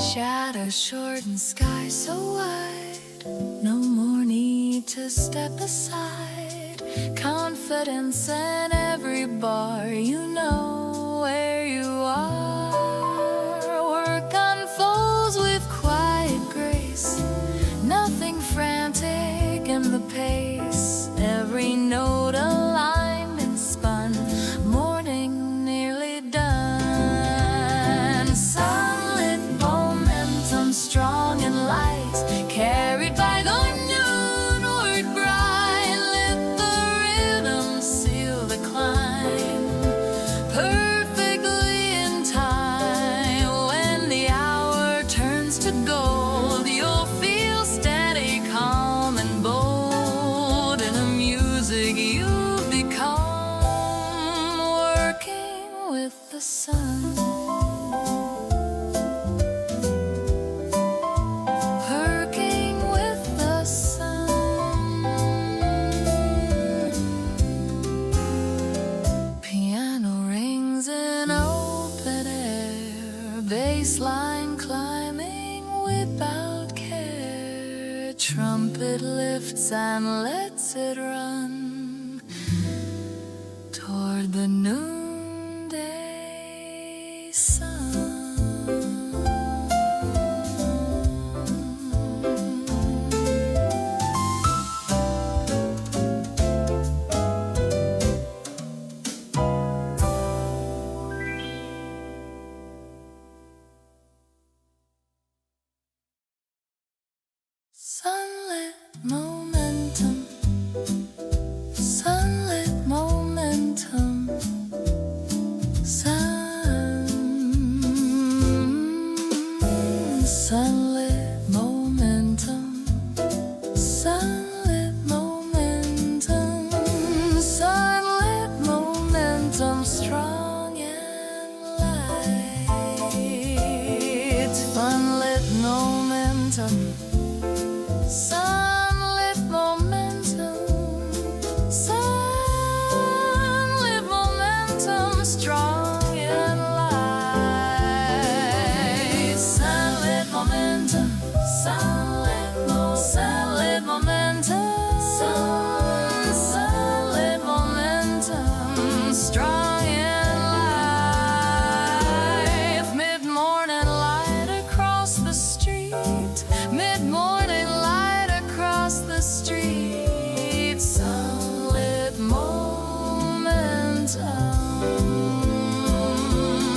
Shadows short and sky so wide, no more need to step aside. Confidence in every bar, you know where you are. Work unfolds with quiet grace, nothing frantic in the pace. Every note aligned and spun, morning nearly done. Sunlit momentum, strong and light, carried by the noonward bright. Let the rhythm seal the climb, sun lets it run toward the noonday sun. Sunlit momentum, sunlit momentum, sunlit momentum, sunlit momentum, sunlit momentum, strong and light, sunlit momentum. Sunlit momentum, sunlit momentum, strong and light. Sunlit momentum, sunlit momentum, sunlit momentum, strong and light. Mid-morning light across the street, mid-morning light across the street, sunlit momentum,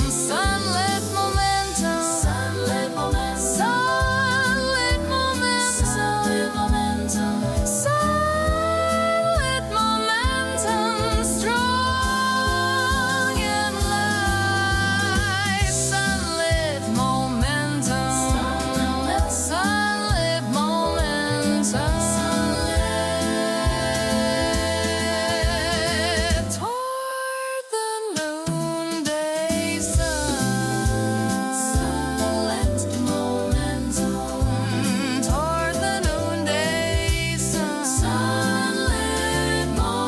sunlit momentum, sunlit momentum, sunlit momentum, sunlit momentum, strong and light, sunlit momentum, sunlit momentum, toward the noonday sun, sunlit momentum, toward the noonday sun, sunlit momentum.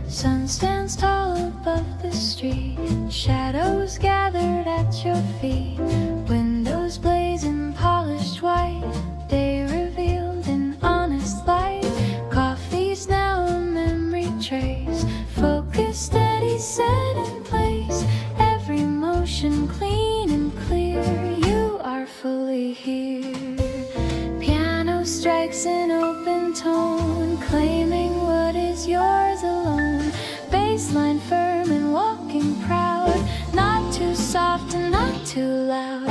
Sun stands tall above the street, shadows gathered at your feet, windows blazing polished white, day revealed in honest light. Coffee's now a memory trace, focus steady set in place, every motion clean and clear, you are fully here. Piano strikes an open tone, claiming what is yours alone, baseline firm and walking proud, not too soft and not too loud.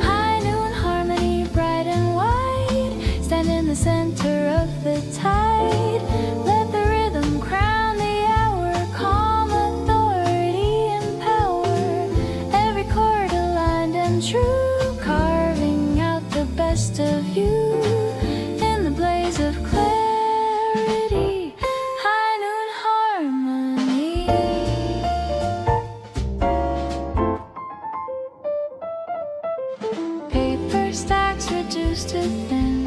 High noon harmony bright and wide, stand in the center of the tide, let the rhythm crown the hour, calm authority and power, every chord aligned and true, carving out the best of you in the blaze of clarity. High noon harmony. Paper stacks reduced to thin,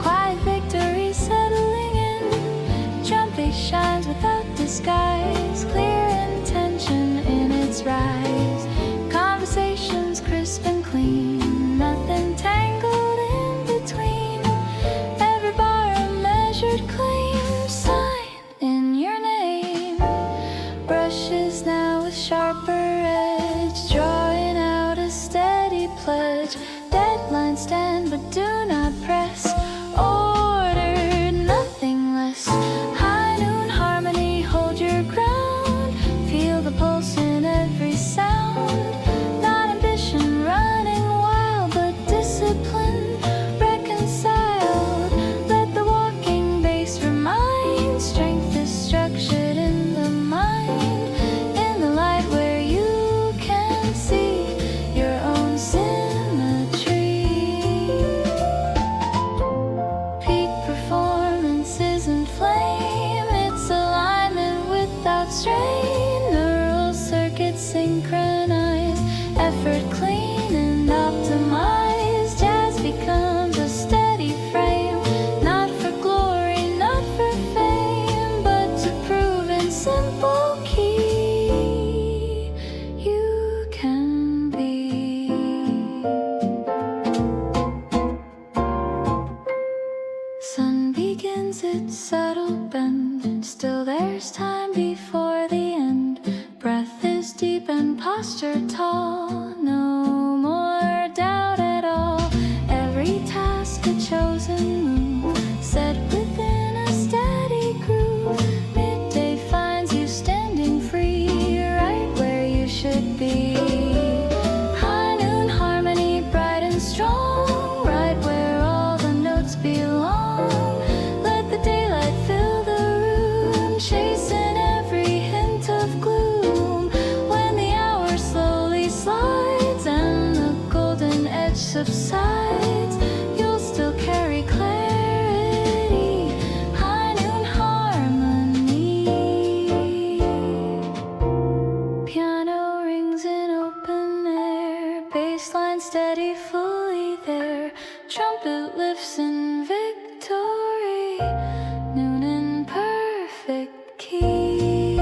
quiet victory settling in, trump bass shines without disguise, clear intention in its rise, conversations crisp and clean, nothing tangled in between, every bar a measured claim, signed in your name, brushes now with sharper edge, drawing out a steady pledge, deadlines stand but do not press, ordered nothing less. High noon harmony, hold your ground. finds its subtle bend. Still there's time before the end. Breath is deep and posture tall. No more doubt at all. Every task a chosen move, set within a steady groove. Midday finds you standing free, right where you should be. High noon harmony, bright and strong, right where all the notes belong. Let the daylight fill the room, chasing every hint of gloom. When the hour slowly slides and the golden edge subsides, you'll still carry clarity. High noon harmony. Piano rings in open air, bassline steady, fully there. Trumpet lifts in victory, noon in perfect key.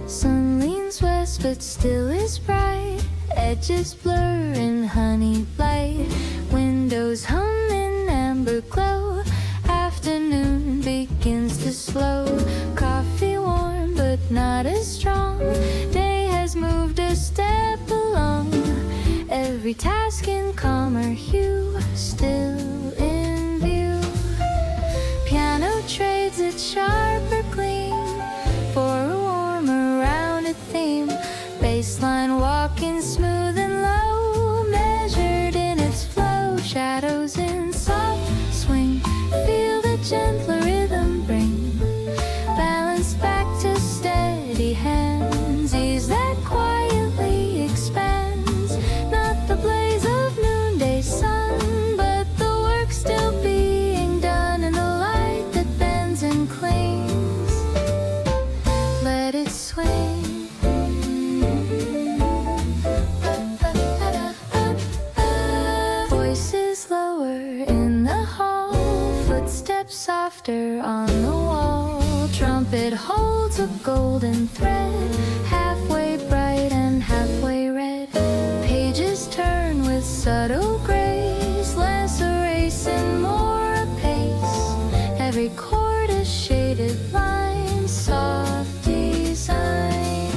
Sun leans west but still is bright, edges blur in honey light. Windows hum in amber glow, afternoon begins to slow. Coffee warm but not as strong, day has moved a step along. Every task in calmer hue, still in view. Piano trades its sharper gleam for a warmer rounded theme. Bassline walking smooth and low, measured in its flow. Shadows in soft swing, feel the gentler rhythm bring. Balance back to steady hands, ease that quietly expands. Not the blaze of noonday sun, but the work still being done in the light that bends and clings. Let it swing. Voices lower in the hall, footsteps softer on the wall. Trumpet holds a golden thread, halfway bright and halfway red. Pages turn with subtle grace, less a race and more a pace. Every chord a shaded line, soft design.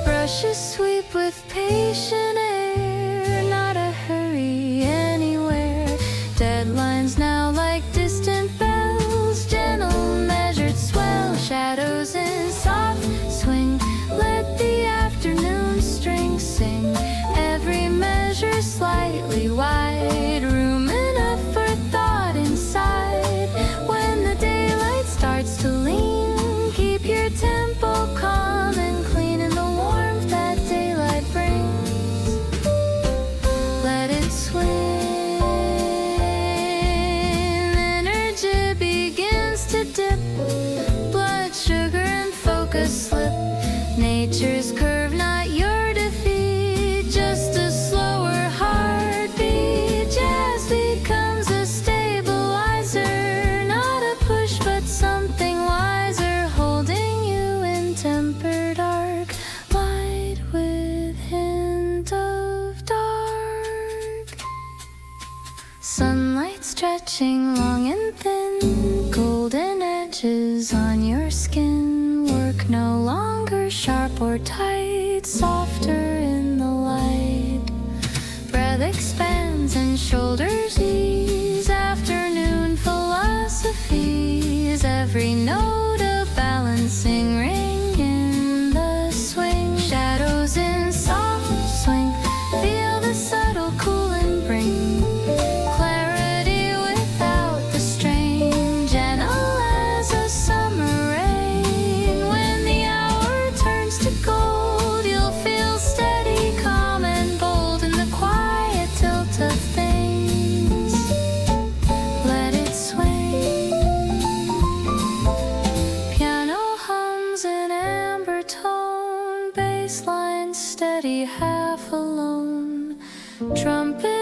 Brushes sweep with patient air, not a hurry anywhere. Deadlines now like distant bells, gentle measured swell. Shadows in soft swing, let the afternoon string sing. Every measure slightly wide, room enough for thought inside. When the daylight starts to lean, keep your tempo calm and clean in the warmth that daylight brings. Let it swim. Energy begins to dip, blood sugar and focus slip. Nature's curve, not your defeat, just a slower heartbeat. Jazz becomes a stabilizer, not a push but something wiser, holding you in tempered arc, light with hint of dark. Sunlight stretching long and thin, golden edges on your skin. Work no longer sharp or tight, softer in the light. Breath expands and shoulders ease. Afternoon philosophies, every note a balancing ring in the swing. Shadows in soft swing, feel the subtle cool and bring clarity without the strain. Gentle as a summer rain, when the hour turns to gold, you'll feel steady, calm and bold in the quiet tilt of things. Let it swing. trumpet